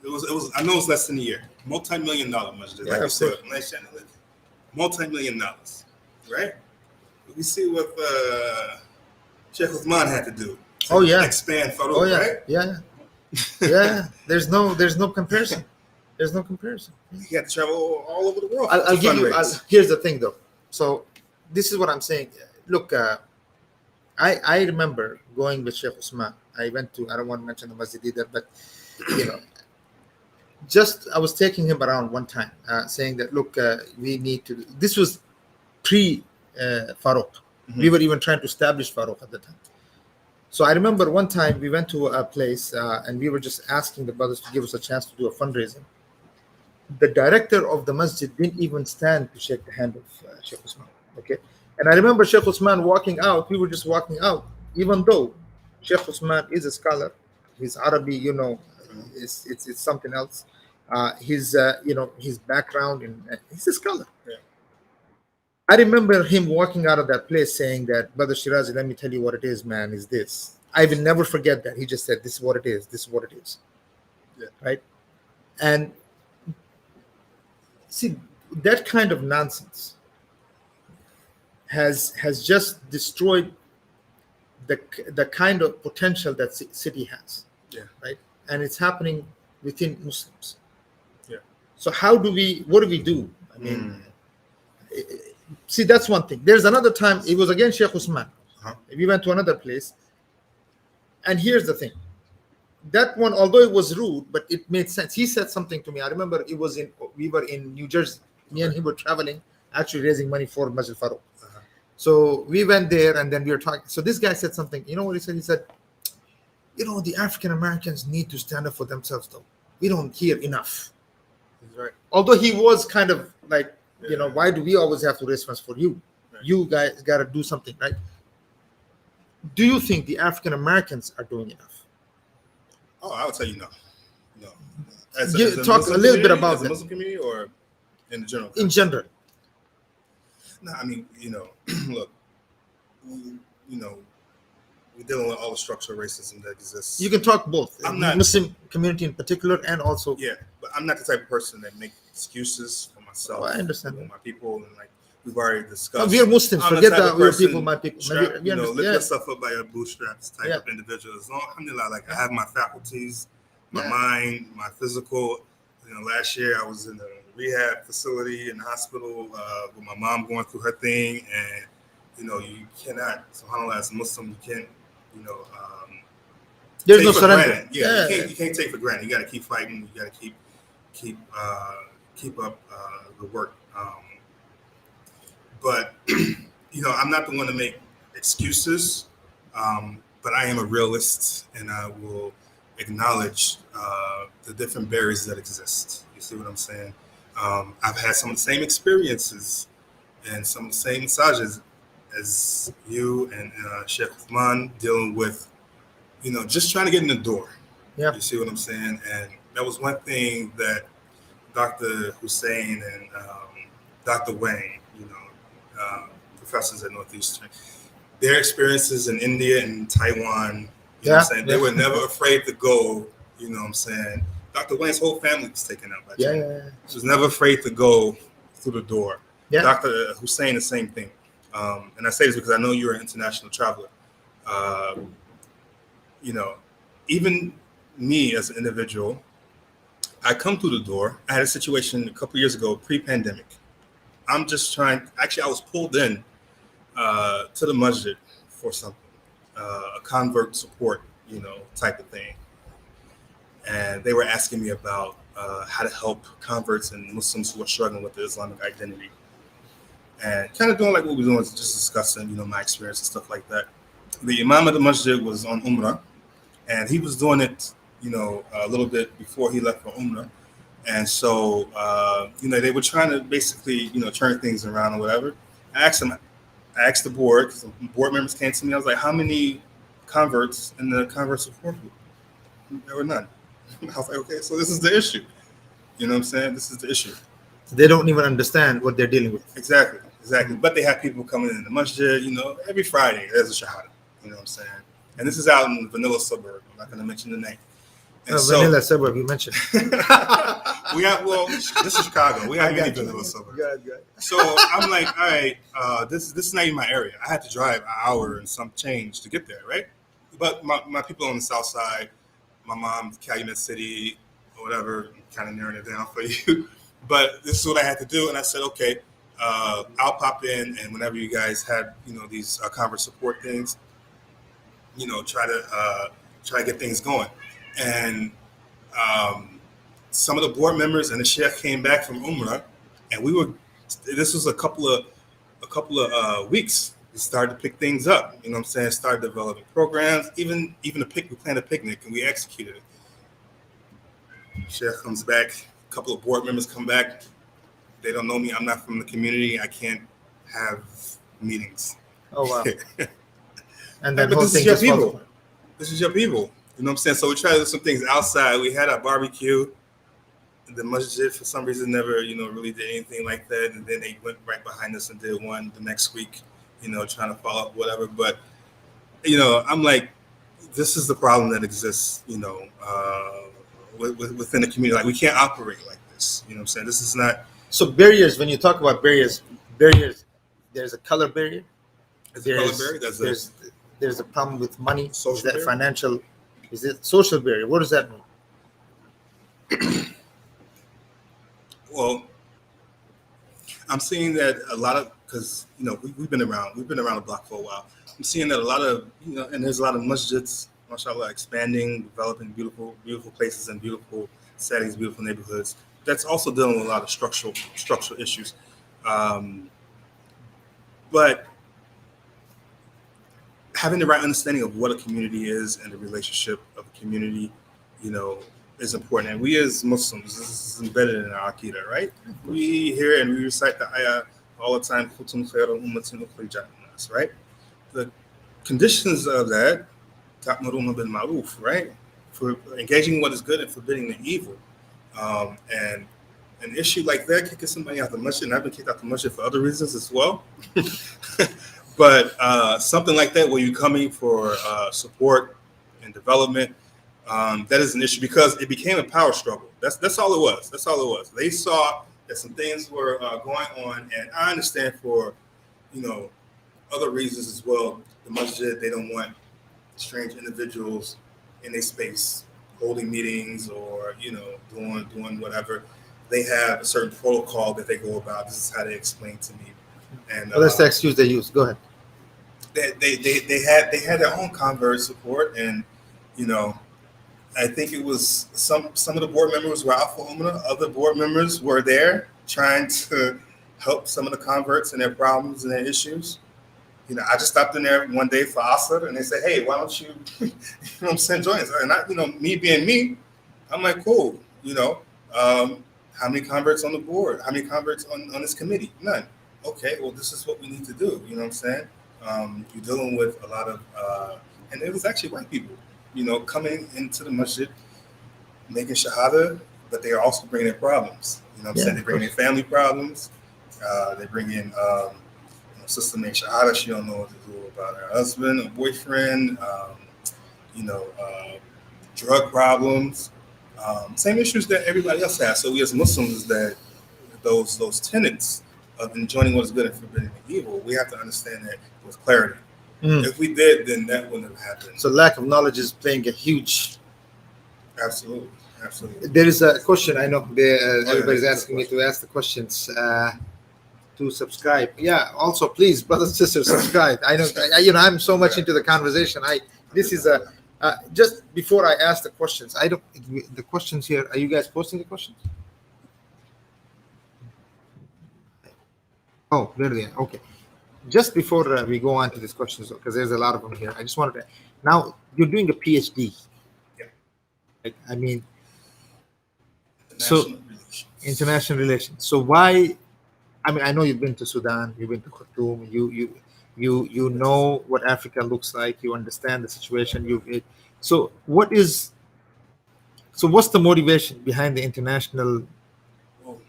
It was. I know it's less than a year. Multi-million-dollar masjid, like I said, $multi-million, right? We see what Sheikh Uthman had to do. Expand Farouk, right? Yeah. There's no comparison. There's no comparison. He had to travel all over the world. I'll give you. Here's the thing, though. So this is what I'm saying. Look, I remember going with Sheikh Usman. I went to. I don't want to mention the masjid either, but I was taking him around one time, saying that look, we need to. This was pre Farouk. We were even trying to establish Farouk at the time. So I remember one time we went to a place and we were just asking the brothers to give us a chance to do a fundraising. The director of the masjid didn't even stand to shake the hand of Sheikh Usman. Okay, and I remember Sheikh Usman walking out. We were just walking out, even though Sheikh Usman is a scholar. His Arabic, it's something else. His his background and he's a scholar. Yeah. I remember him walking out of that place saying that, Brother Shirazi, let me tell you what it is, man, is this. I will never forget that. He just said, this is what it is. This is what it is. Yeah. Right? And see, that kind of nonsense has just destroyed the kind of potential that city has. Yeah. Right? And it's happening within Muslims. Yeah. So what do we do? I mean, see, that's one thing. There's another time, it was again Sheikh Usman. We went to another place. And here's the thing. That one, although it was rude, but it made sense. He said something to me. I remember we were in New Jersey. Me and him were traveling, actually raising money for Masjid Farouk. So we went there and then we were talking. So this guy said something. You know what he said? He said, the African Americans need to stand up for themselves, though. We don't hear enough. He's right. Although he was kind of like, why do we always have to raise funds for you? Right. You guys got to do something, right? Do you think the African Americans are doing enough? Oh, I would tell you no. No. Talk a little bit about the Muslim community or in the general? In general. No, I mean, look, we're dealing with all the structural racism that exists. You can talk both. I'm not Muslim community in particular, and also. Yeah, but I'm not the type of person that make excuses for myself. I understand. My people, and like we've already discussed. We are Muslims. Forget that we're people, my people. Lift yourself up by your bootstraps type of individual. As long, alhamdulillah, like I have my faculties, my mind, my physical. Last year I was in a rehab facility in the hospital with my mom going through her thing, and you cannot, subhanAllah, as a Muslim, you can't, there's no surrender. You can't take for granted. You got to keep fighting. You got to keep up the work. But I'm not the one to make excuses. But I am a realist, and I will acknowledge the different barriers that exist. You see what I'm saying? I've had some of the same experiences and some of the same massages as you and Sheikh Uthman, dealing with, just trying to get in the door. Yeah. You see what I'm saying? And that was one thing that Dr. Hussein and Dr. Wang, professors at Northeastern, their experiences in India and Taiwan, you know what I'm saying? They were never afraid to go, you know what I'm saying? Dr. Wayne's whole family was taken out by China. She was never afraid to go through the door. Yeah. Dr. Hussein, the same thing. And I say this because I know you're an international traveler. Even me as an individual, I come through the door. I had a situation a couple of years ago, pre-pandemic. I'm just trying, actually I was pulled in to the masjid for something, a convert support, type of thing. And they were asking me about how to help converts and Muslims who are struggling with the Islamic identity. And kind of doing like what we're doing, just discussing, my experience and stuff like that. The Imam of the masjid was on Umrah, and he was doing it, a little bit before he left for Umrah. And so, they were trying to basically, turn things around or whatever. I asked the board, because the board members came to me. I was like, how many converts in the convert support group? There were none. I was like, okay, so this is the issue. You know what I'm saying? This is the issue. They don't even understand what they're dealing with. Exactly. But they have people coming in the masjid, every Friday, there's a shahada. You know what I'm saying? And this is out in the vanilla suburb. I'm not going to mention the name. Vanilla suburb, you mentioned. This is Chicago. We have many vanilla suburbs. So I'm like, all right, this is not even my area. I had to drive an hour and some change to get there, right? But my people on the south side, my mom's Calumet City, or whatever, kind of narrowing it down for you. But this is what I had to do. And I said, okay, I'll pop in, and whenever you guys had, these convert support things, try to get things going. And some of the board members and the Sheikh came back from Umrah, and this was a couple of weeks started to pick things up. You know what I'm saying? Started developing programs, even we planned a picnic and we executed it. Sheikh comes back, a couple of board members come back. They don't know me. I'm not from the community. I can't have meetings. Oh wow! And then but whole this thing is your just falls people. apart. This is your people. You know what I'm saying? So we tried to do some things outside. We had our barbecue. The masjid, for some reason, never, really did anything like that. And then they went right behind us and did one the next week, trying to follow up, whatever. But, I'm like, this is the problem that exists, within the community. Like, we can't operate like this. You know what I'm saying? This is not. So barriers, when you talk about barriers, there's a color barrier. There's a problem with money. Social is that barrier? financial? Is it social barrier? What does that mean? Well, I'm seeing that a lot of, because we've been around the block for a while. I'm seeing that a lot of and there's a lot of masjids, mashallah, expanding, developing beautiful places and beautiful settings, beautiful neighborhoods. That's also dealing with a lot of structural issues. But having the right understanding of what a community is and the relationship of a community, is important. And we as Muslims, this is embedded in our Aqidah, right? We hear and we recite the ayah all the time, right? The conditions of that, ta'muruna bil ma'ruf, right? For engaging in what is good and forbidding the evil. And an issue like that, kicking somebody out the masjid, and I've been kicked out the masjid for other reasons as well. But something like that, where you're coming for support and development, that is an issue because it became a power struggle. That's all it was. That's all it was. They saw that some things were going on, and I understand for other reasons as well. The masjid, they don't want strange individuals in their space holding meetings or doing whatever. They have a certain protocol that they go about. This is how they explain to me. And That's the excuse they use. Go ahead. They had their own convert support, and I think it was some of the board members were Alpha Omega. Other board members were there trying to help some of the converts and their problems and their issues. I just stopped in there one day for Asr, and they said, "Hey, why don't you, join us?" And me being me, I'm like, "Cool, how many converts on the board? How many converts on this committee? None. Okay, well, this is what we need to do." You know what I'm saying? You're dealing with a lot of, and it was actually white people, coming into the masjid, making shahada, but they are also bringing in problems. You know what I'm saying? They bring in family problems. They bring in, sister named Shahada. She don't know what to do about her husband or boyfriend. Drug problems. Same issues that everybody else has. So we as Muslims, that those tenets of enjoying what is good and forbidding the evil, we have to understand that with clarity. If we did, then that wouldn't have happened. So lack of knowledge is playing a huge. Absolutely. There is a question. I know everybody's asking me to ask the questions. To subscribe. Yeah. Also, please, brothers and sisters, subscribe. I know. I'm so much into the conversation. This is just before I ask the questions. The questions here. Are you guys posting the questions? Oh, really? Okay. Just before we go on to these questions, because there's a lot of them here, I just wanted to. Now you're doing a PhD. Yeah. International relations. So why? I know you've been to Sudan, you've been to Khartoum, you know what Africa looks like, you understand the situation. So what's the motivation behind the international?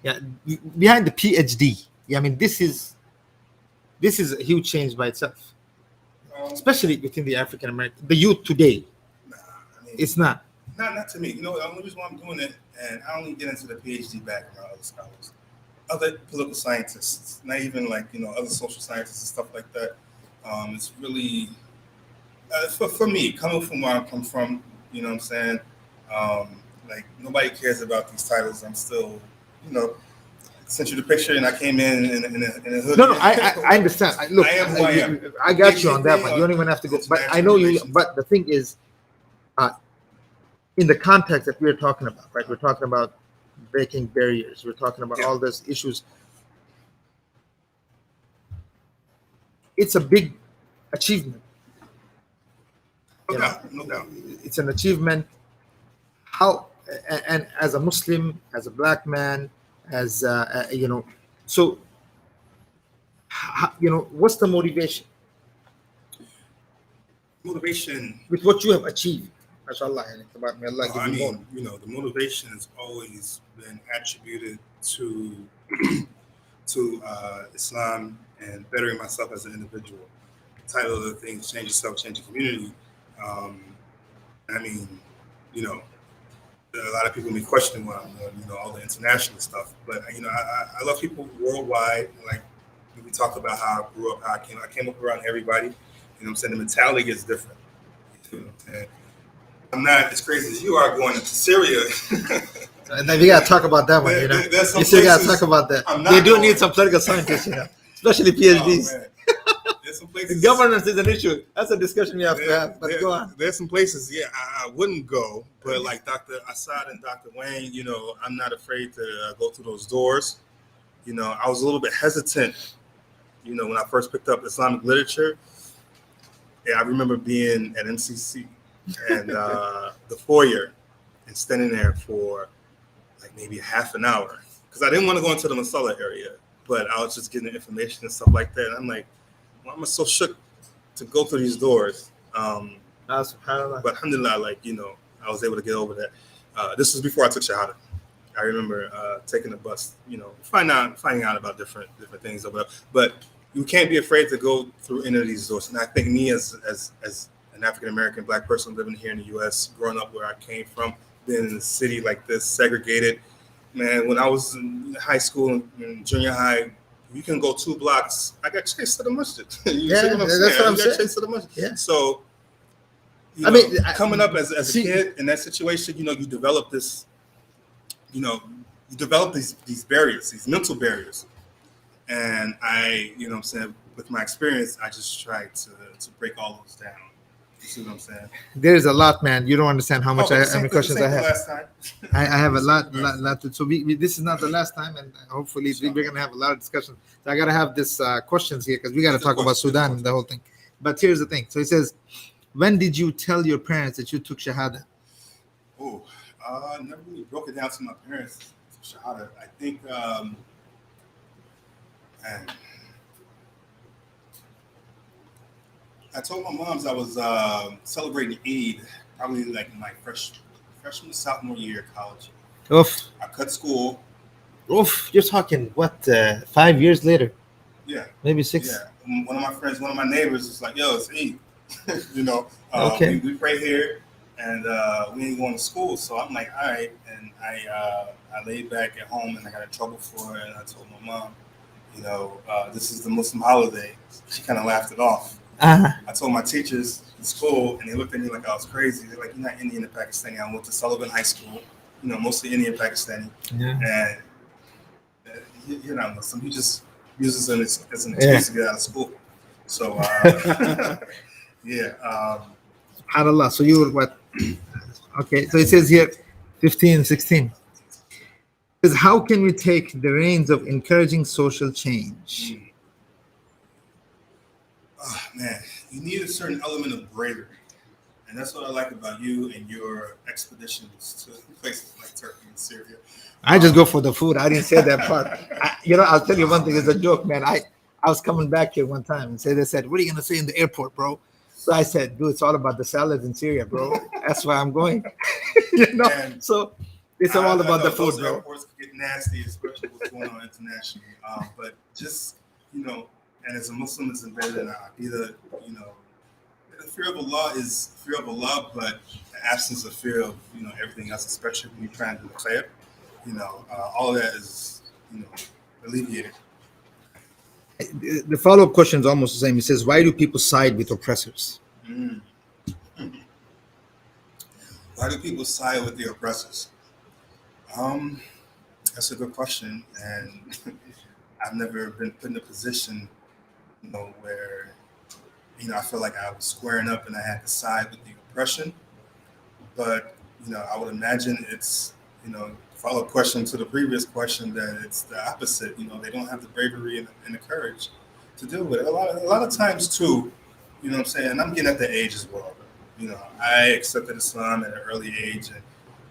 Behind the PhD? This is a huge change by itself, especially within the African American, the youth today. It's not. Not to me. The only reason why I'm doing it, and I only get into the PhD background other scholars, other political scientists, not even other social scientists and stuff like that. It's really for me, coming from where I come from. You know what I'm saying? Nobody cares about these titles. I'm still, sent you the picture, and I came in a hood. No, I understand. I got you on that one. You don't even have to go. But I know you. But the thing is, in the context that we're talking about, right? We're talking about breaking barriers. We're talking about all those issues. it's a big achievement. No doubt, no doubt. It's an achievement. How, and as a Muslim, as a black man, as so what's the motivation Motivation. with what you have achieved? MashaAllah, may Allah give I you more. mean, the motivation has always been attributed to Islam and bettering myself as an individual. The title of the thing is Change Yourself, Change Your Community. I mean, a lot of people may question what I'm doing, all the international stuff. But I love people worldwide. Like we talked about how I grew up, how I came up around everybody. The mentality is different. And I'm not as crazy as you are going into Syria. And then we gotta talk about that one. You still gotta talk about that. They do need some political scientists, especially PhDs. There's some places. Governance is an issue. That's a discussion we have to have. But go on. There's some places, I wouldn't go. But like Dr. Assad and Dr. Wayne, I'm not afraid to go through those doors. I was a little bit hesitant, when I first picked up Islamic literature. I remember being at MCC and the foyer and standing there for like maybe half an hour because I didn't want to go into the Masala area, but I was just getting information and stuff like that. And I'm like, I'm so shook to go through these doors. But alhamdulillah, I was able to get over that. This was before I took Shahada. I remember taking the bus, finding out about different things. But you can't be afraid to go through any of these doors. And I think me as an African-American black person living here in the U.S., growing up where I came from, being in a city like this, segregated, man, when I was in high school and junior high, you can go 2 blocks. I got chased to the masjid. That's what I'm saying. Chased to the masjid. Yeah. So, coming up as a kid in that situation, you develop this, you develop these barriers, these mental barriers. And I, with my experience, I just tried to break all those down. You see what I'm saying? There's a lot, man. You don't understand how much how many questions I have. Last time. I have a lot. So this is not the last time, and hopefully we're gonna have a lot of discussions. So I gotta have this questions here because we gotta talk about Sudan and the whole thing. But here's the thing. So it says, when did you tell your parents that you took Shahada? I never really broke it down to my parents. Shahada. I think. I told my moms I was celebrating Eid, probably like my freshman, sophomore year of college. Oof. I cut school. Oof. You're talking, 5 years later? Yeah. Maybe 6? Yeah. One of my friends, one of my neighbors was like, yo, it's Eid. Okay. We pray here and we ain't going to school. So I'm like, all right. And I laid back at home and I got in trouble for it. And I told my mom, this is the Muslim holiday. She kind of laughed it off. Uh-huh. I told my teachers in school, and they looked at me like I was crazy. They're like, "You're not Indian or Pakistani." I went to Sullivan High School, mostly Indian Pakistani. Yeah. And you're not Muslim. He just uses it as an excuse to get out of school. So, SubhanAllah. So you were what? Okay. So it says here, 15, 16. It says, how can we take the reins of encouraging social change? Oh, man, you need a certain element of bravery. And that's what I like about you and your expeditions to places like Turkey and Syria. I just go for the food. I didn't say that part. I'll tell you one thing. It's a joke, man. I was coming back here one time and they said, what are you going to say in the airport, bro? So I said, dude, it's all about the salads in Syria, bro. That's why I'm going. And so it's all about the food, those bro. Airports get nasty, especially what's going on internationally. But just, and as a Muslim, it's embedded in our Aqidah, the fear of Allah is fear of Allah, but the absence of fear of, everything else, especially when you're trying to declare, all of that is, alleviated. The follow-up question is almost the same. It says, why do people side with oppressors? Why do people side with the oppressors? That's a good question. And I've never been put in a position where, I feel like I was squaring up and I had to side with the oppression. But, I would imagine it's, follow-up question to the previous question, that it's the opposite. They don't have the bravery and the courage to deal with it. A lot of times too, you know what I'm saying? And I'm getting at the age as well. You know, I accepted Islam at an early age, and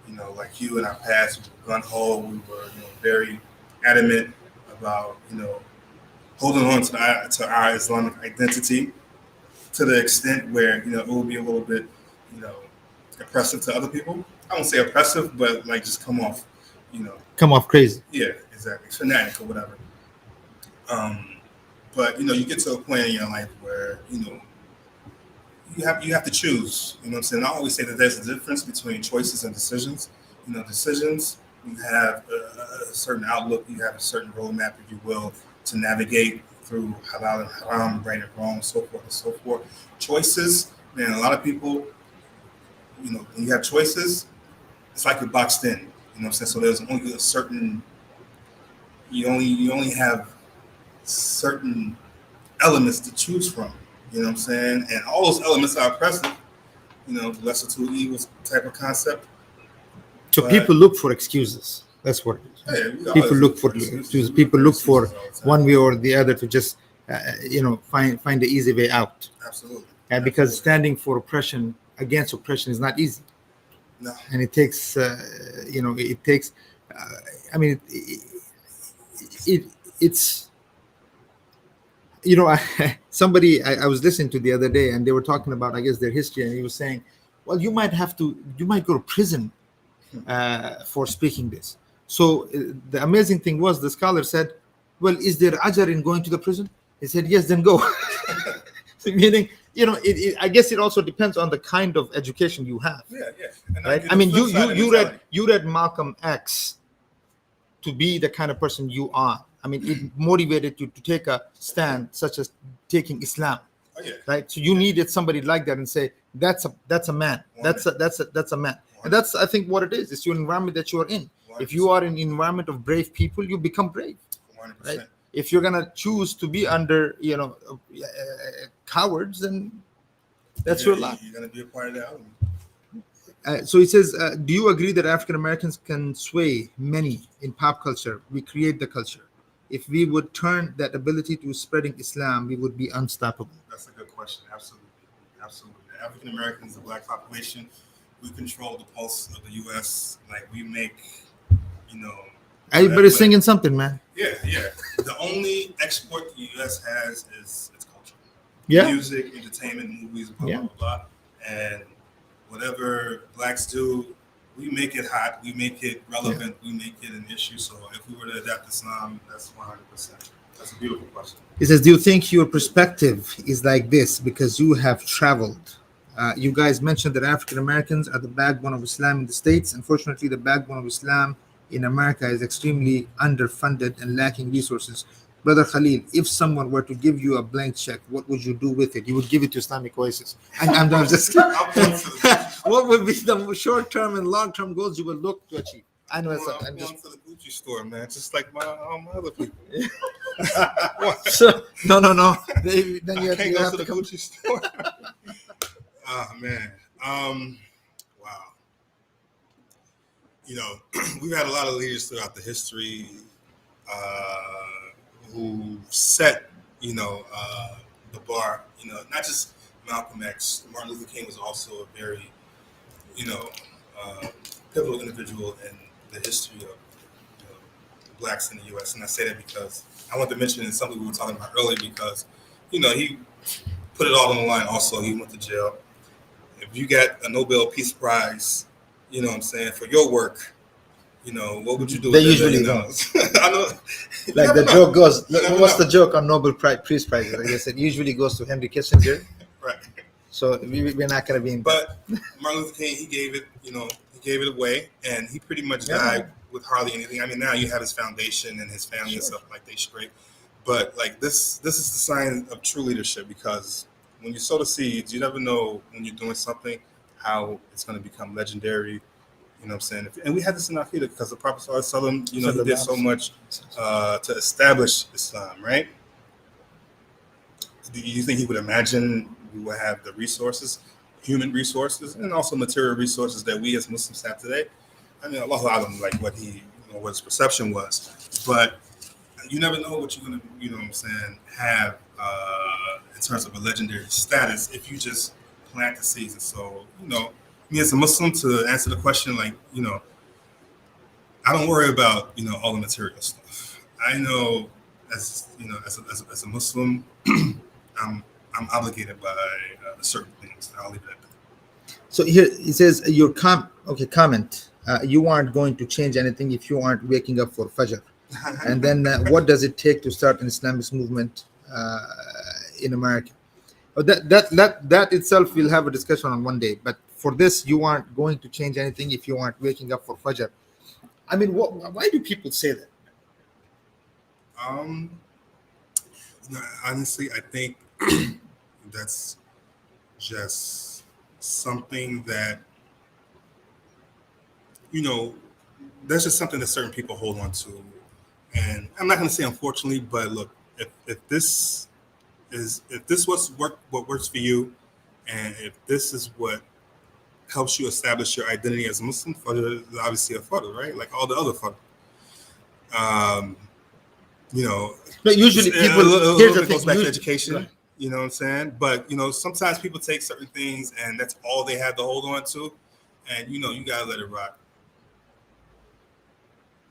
you know, like you in our past, we were gun-ho, we were, you know, very adamant about, you know, holding on to our Islamic identity to the extent where, you know, it will be a little bit, you know, oppressive to other people. I won't say oppressive, but like just come off, you know. Come off crazy. Yeah, exactly. Fanatic or whatever. But, you know, you get to a point in your life where, you know, you have to choose. You know what I'm saying? I always say that there's a difference between choices and decisions. You know, decisions, you have a certain outlook, you have a certain roadmap, if you will, to navigate through halal and haram, right and wrong, so forth and so forth. Choices, man, a lot of people, you know, when you have choices, it's like you're boxed in. You know what I'm saying? So there's only a certain, you only have certain elements to choose from. You know what I'm saying? And all those elements are oppressive. You know, lesser two evils type of concept. So But people look for excuses. That's what it is. yeah, People look for excuses. People look for one way or the other to just, you know, find the easy way out. Absolutely. And because standing for oppression, against oppression, is not easy. No. And it takes, you know, it takes. I mean, it's. You know, somebody I was listening to the other day, and they were talking about, I guess, their history, and he was saying, well, you might go to prison for speaking this. So the amazing thing was, the scholar said, well, is there ajr in going to the prison? He said, yes, then go. Meaning, you know, I guess it also depends on the kind of education you have. Yeah. And right? I mean, you read Malcolm X to be the kind of person you are. I mean, it motivated you to take a stand, such as taking Islam. Oh, yeah. Right. So you needed somebody like that and say, that's a man. That's a man. And that's, I think, what it is. It's your environment that you are in. 100%. If you are in an environment of brave people, you become brave. 100%. Right? If you're gonna choose to be under, you know, cowards, then that's your lot. You're gonna be a part of that element. So he says, do you agree that African Americans can sway many in pop culture? We create the culture. If we would turn that ability to spreading Islam, we would be unstoppable. That's a good question. Absolutely. The African Americans, the black population, we control the pulse of the U.S. Like, we make, you know. Everybody's singing something, man. Yeah. The only export the U.S. has is its culture. Yeah. Music, entertainment, movies, blah, blah. And whatever blacks do, we make it hot, we make it relevant, we make it an issue. So if we were to adapt Islam, that's 100%. That's a beautiful question. He says, do you think your perspective is like this because you have traveled? You guys mentioned that African Americans are the backbone of Islam in the States. Unfortunately, the backbone of Islam in America is extremely underfunded and lacking resources. Brother Khalil, if someone were to give you a blank check, what would you do with it? You would give it to Islamic Oasis. I'm just what would be the short-term and long-term goals you would look to achieve? I know it's I'm going to the Gucci store, man, just like my other people. So, no. Then you can't have go to the come. Gucci store. Oh man, wow. You know, we've had a lot of leaders throughout the history who set, you know, the bar. You know, not just Malcolm X. Martin Luther King was also a very, you know, pivotal individual in the history of, you know, blacks in the U.S. And I say that because I want to mention something we were talking about earlier, because, you know, he put it all on the line. Also, he went to jail. If you got a Nobel Peace Prize, you know what I'm saying, for your work, you know, what would you do? They usually don't. I know. Like the joke goes, what's the joke on Nobel Peace Prize? I guess it usually goes to Henry Kissinger. Right. So we're not going to be in. But Martin Luther King, he gave it away, and he pretty much died with hardly anything. I mean, now you have his foundation and his family and stuff like they straight. But like this is the sign of true leadership, because when you sow the seeds, you never know when you're doing something how it's going to become legendary. You know what I'm saying? And we had this in our Aqidah because the Prophet ﷺ, you know, he did so much to establish Islam, right? Do you think he would imagine we would have the resources, human resources, and also material resources that we as Muslims have today? I mean, Allahu A'lam, like what his perception was. But you never know what you're going to, you know what I'm saying, have in terms of a legendary status if you just plant the seeds. And so, me as a Muslim, to answer the question, like, I don't worry about, all the material stuff. I know as a Muslim, I'm obligated by certain things. I'll leave it at that. So here it says your comment. You aren't going to change anything if you aren't waking up for Fajr. And then what does it take to start an Islamist movement in America? That itself we'll have a discussion on one day. But for this, you aren't going to change anything if you aren't waking up for Fajr. I mean, why do people say that? Honestly, I think that's just something that, that's just something that certain people hold on to. And I'm not going to say unfortunately, but look, if this what works for you, and if this is what helps you establish your identity as a Muslim, Fajr is obviously a Fajr, right? Like all the other Fajr. No, usually people, here's the thing, goes back to education, right. You know what I'm saying? But, sometimes people take certain things and that's all they have to hold on to. And, you got to let it rock.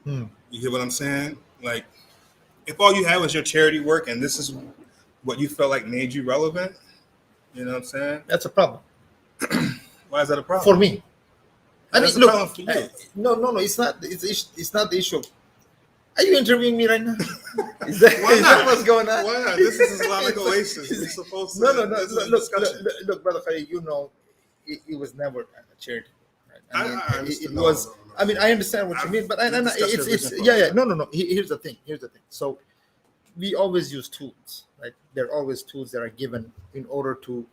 You hear what I'm saying? Like, if all you had was your charity work and this is what you felt like made you relevant, you know what I'm saying? That's a problem. Why is that a problem? For me. I mean, look, no, it's not. It's not the issue. Are you interviewing me right now? Is that what's going on? Why not? This is Islamic Oasis. We're supposed to. No. Look, Brother Khalil, it was never a charity. Right? I mean, it was. I mean, I understand what you mean, but no. Here's the thing. So, we always use tools, right? There are always tools that are given in order to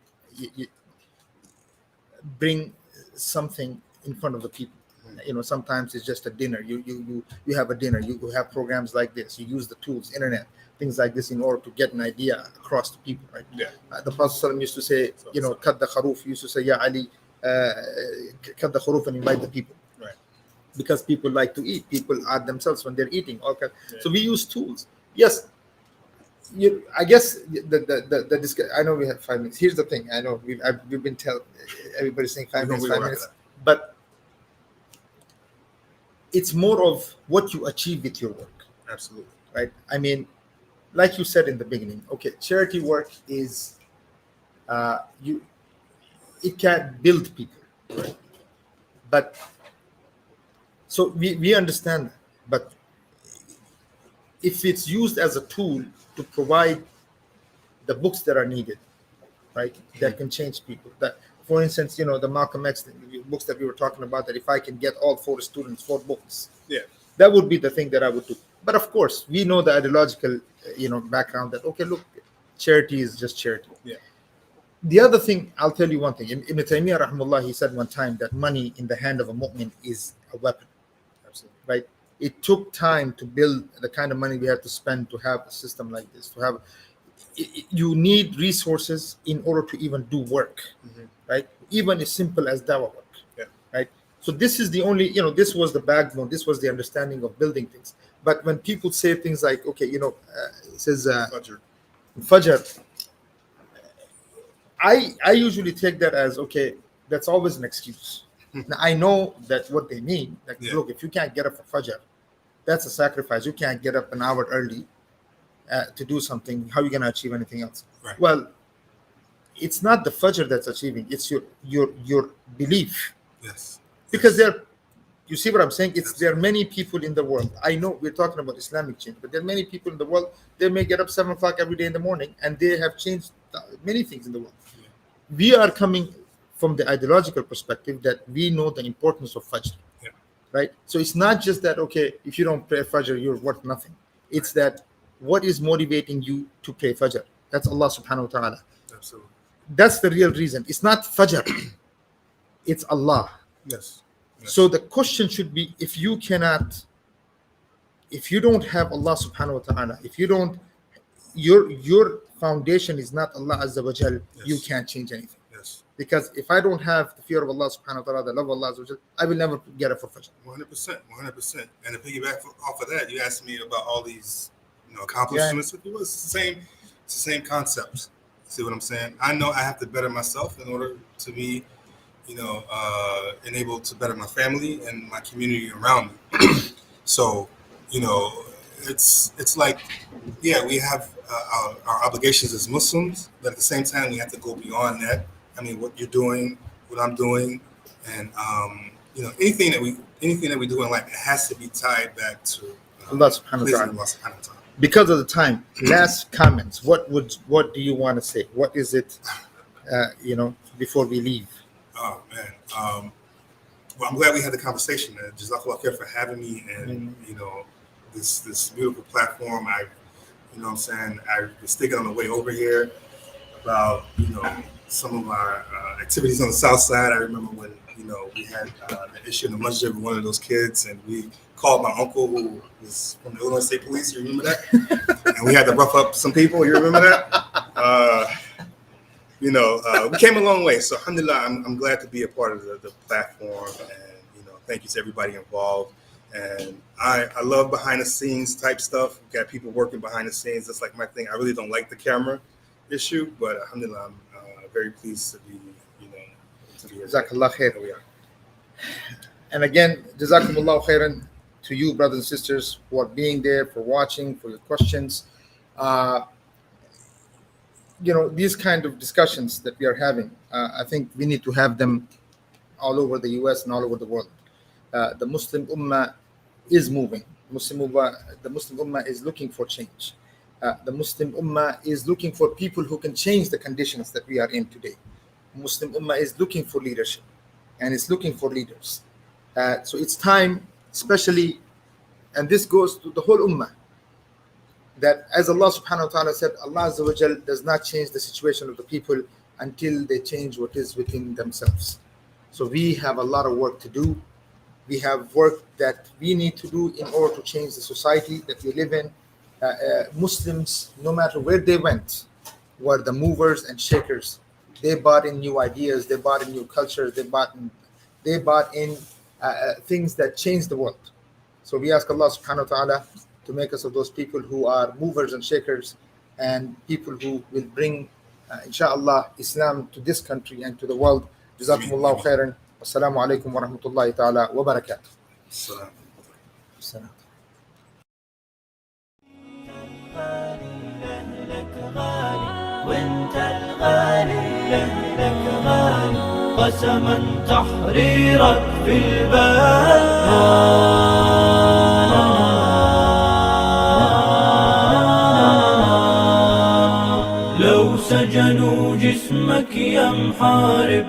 bring something in front of the people. Sometimes it's just a dinner. You have a dinner. You have programs like this. You use the tools, internet, things like this, in order to get an idea across to people, right? Yeah. The Prophet used to say, cut the kharuf. He used to say, Ya Ali, cut the kharuf and invite the people, right? Because people like to eat. People add themselves when they're eating. Okay. Yeah. So we use tools. Yes. I guess I know we have 5 minutes. Here's the thing. I know we've been everybody's saying 5 minutes, but it's more of what you achieve with your work. Absolutely. Right? I mean, like you said in the beginning, okay, charity work is it can build people, right? But so we understand that. But if it's used as a tool to provide the books that are needed, right, that can change people. That, for instance, the Malcolm X books that we were talking about, that if I can get all 4 students 4 books, that would be the thing that I would do. But of course, we know the ideological, background that, okay, look, charity is just charity. Yeah. The other thing, I'll tell you one thing. Ibn Taymiyyah, rahimahullah, he said one time that money in the hand of a mu'min is a weapon. Absolutely. Right? It took time to build the kind of money we had to spend to have a system like this. You need resources in order to even do work, right? Even as simple as dawah work, right? So this is the only, this was the backbone. This was the understanding of building things. But when people say things like, okay, it says Fajr, I usually take that as, okay, that's always an excuse. Now, I know that what they mean. Like, look, if you can't get up for Fajr, that's a sacrifice. You can't get up an hour early to do something. How are you going to achieve anything else? Right. Well, it's not the Fajr that's achieving. It's your belief. Yes. Because you see what I'm saying? There are many people in the world. I know we're talking about Islamic change, but there are many people in the world. They may get up 7 o'clock every day in the morning, and they have changed many things in the world. Yeah. We are coming from the ideological perspective that we know the importance of Fajr. Yeah. Right? So it's not just that, okay, if you don't pray Fajr, you're worth nothing. It's that what is motivating you to pray Fajr? That's Allah subhanahu wa ta'ala. Absolutely. That's the real reason. It's not Fajr. It's Allah. Yes. So the question should be, if you don't have Allah subhanahu wa ta'ala, if you don't, your foundation is not Allah azza wa jal, you can't change anything. Yes. Because if I don't have the fear of Allah subhanahu wa ta'ala, the love of Allah azza wa jal, I will never get up for Fajr. 100%. And to piggyback off of that, you asked me about all these accomplishments. It was the It's the same concept. See what I'm saying? I know I have to better myself in order to be, enabled to better my family and my community around me. So, it's like, yeah, we have our obligations as Muslims, but at the same time, we have to go beyond that. I mean, what you're doing, what I'm doing, and anything that we do in life, it has to be tied back to Allah subhanahu wa ta'ala. Allah subhanahu wa ta'ala. Because of the time, last comments. What do you want to say? What is it? Before we leave. Oh man. Well, I'm glad we had the conversation. Jazakallah khair for having me, and this beautiful platform. I was thinking on the way over here about some of our activities on the south side. I remember when we had an issue in the masjid with one of those kids, and we called my uncle who was from the Illinois State Police. You remember that? And we had to rough up some people. You remember that? We came a long way. So alhamdulillah, I'm glad to be a part of the platform, and thank you to everybody involved. And I love behind the scenes type stuff. We've got people working behind the scenes. That's like my thing. I really don't like the camera issue, but alhamdulillah, I'm very pleased to be here. Jazakallah khair. Here we are. And again, jazakumullah khairan to you, brothers and sisters, for being there, for watching, for your questions. These kind of discussions that we are having, I think we need to have them all over the US and all over the world. The Muslim Ummah is moving. The Muslim Ummah is looking for change. The Muslim Ummah is looking for people who can change the conditions that we are in today. Muslim Ummah is looking for leadership, and it's looking for leaders. So it's time, especially, and this goes to the whole Ummah, that as Allah subhanahu wa ta'ala said, Allah Azza wa Jal does not change the situation of the people until they change what is within themselves. So we have a lot of work to do. We have work that we need to do in order to change the society that we live in. Muslims, no matter where they went, were the movers and shakers. They brought in new ideas. They brought in new cultures. They brought in things that changed the world. So we ask Allah subhanahu wa ta'ala to make us of those people who are movers and shakers, and people who will bring, inshallah, Islam to this country and to the world. Jazakumullahu khairan. Wassalamu alaikum wa rahmatullahi ta'ala wa barakatuh. Assalam. وانت الغالي لك غالي قسما تحريرك في البال لو سجنوا جسمك يا محارب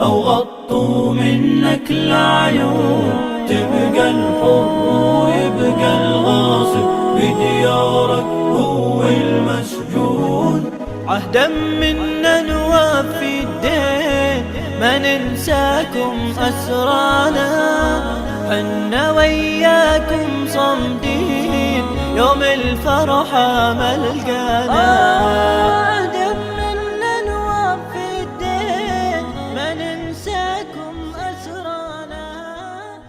أو غطوا منك العيون تبقى الحر ويبقى الغاصب بديارك هو المسجون عهدا منا نوفي الدين ما ننساكم أسرانا حنا وياكم صمدين يوم الفرحة ملقانا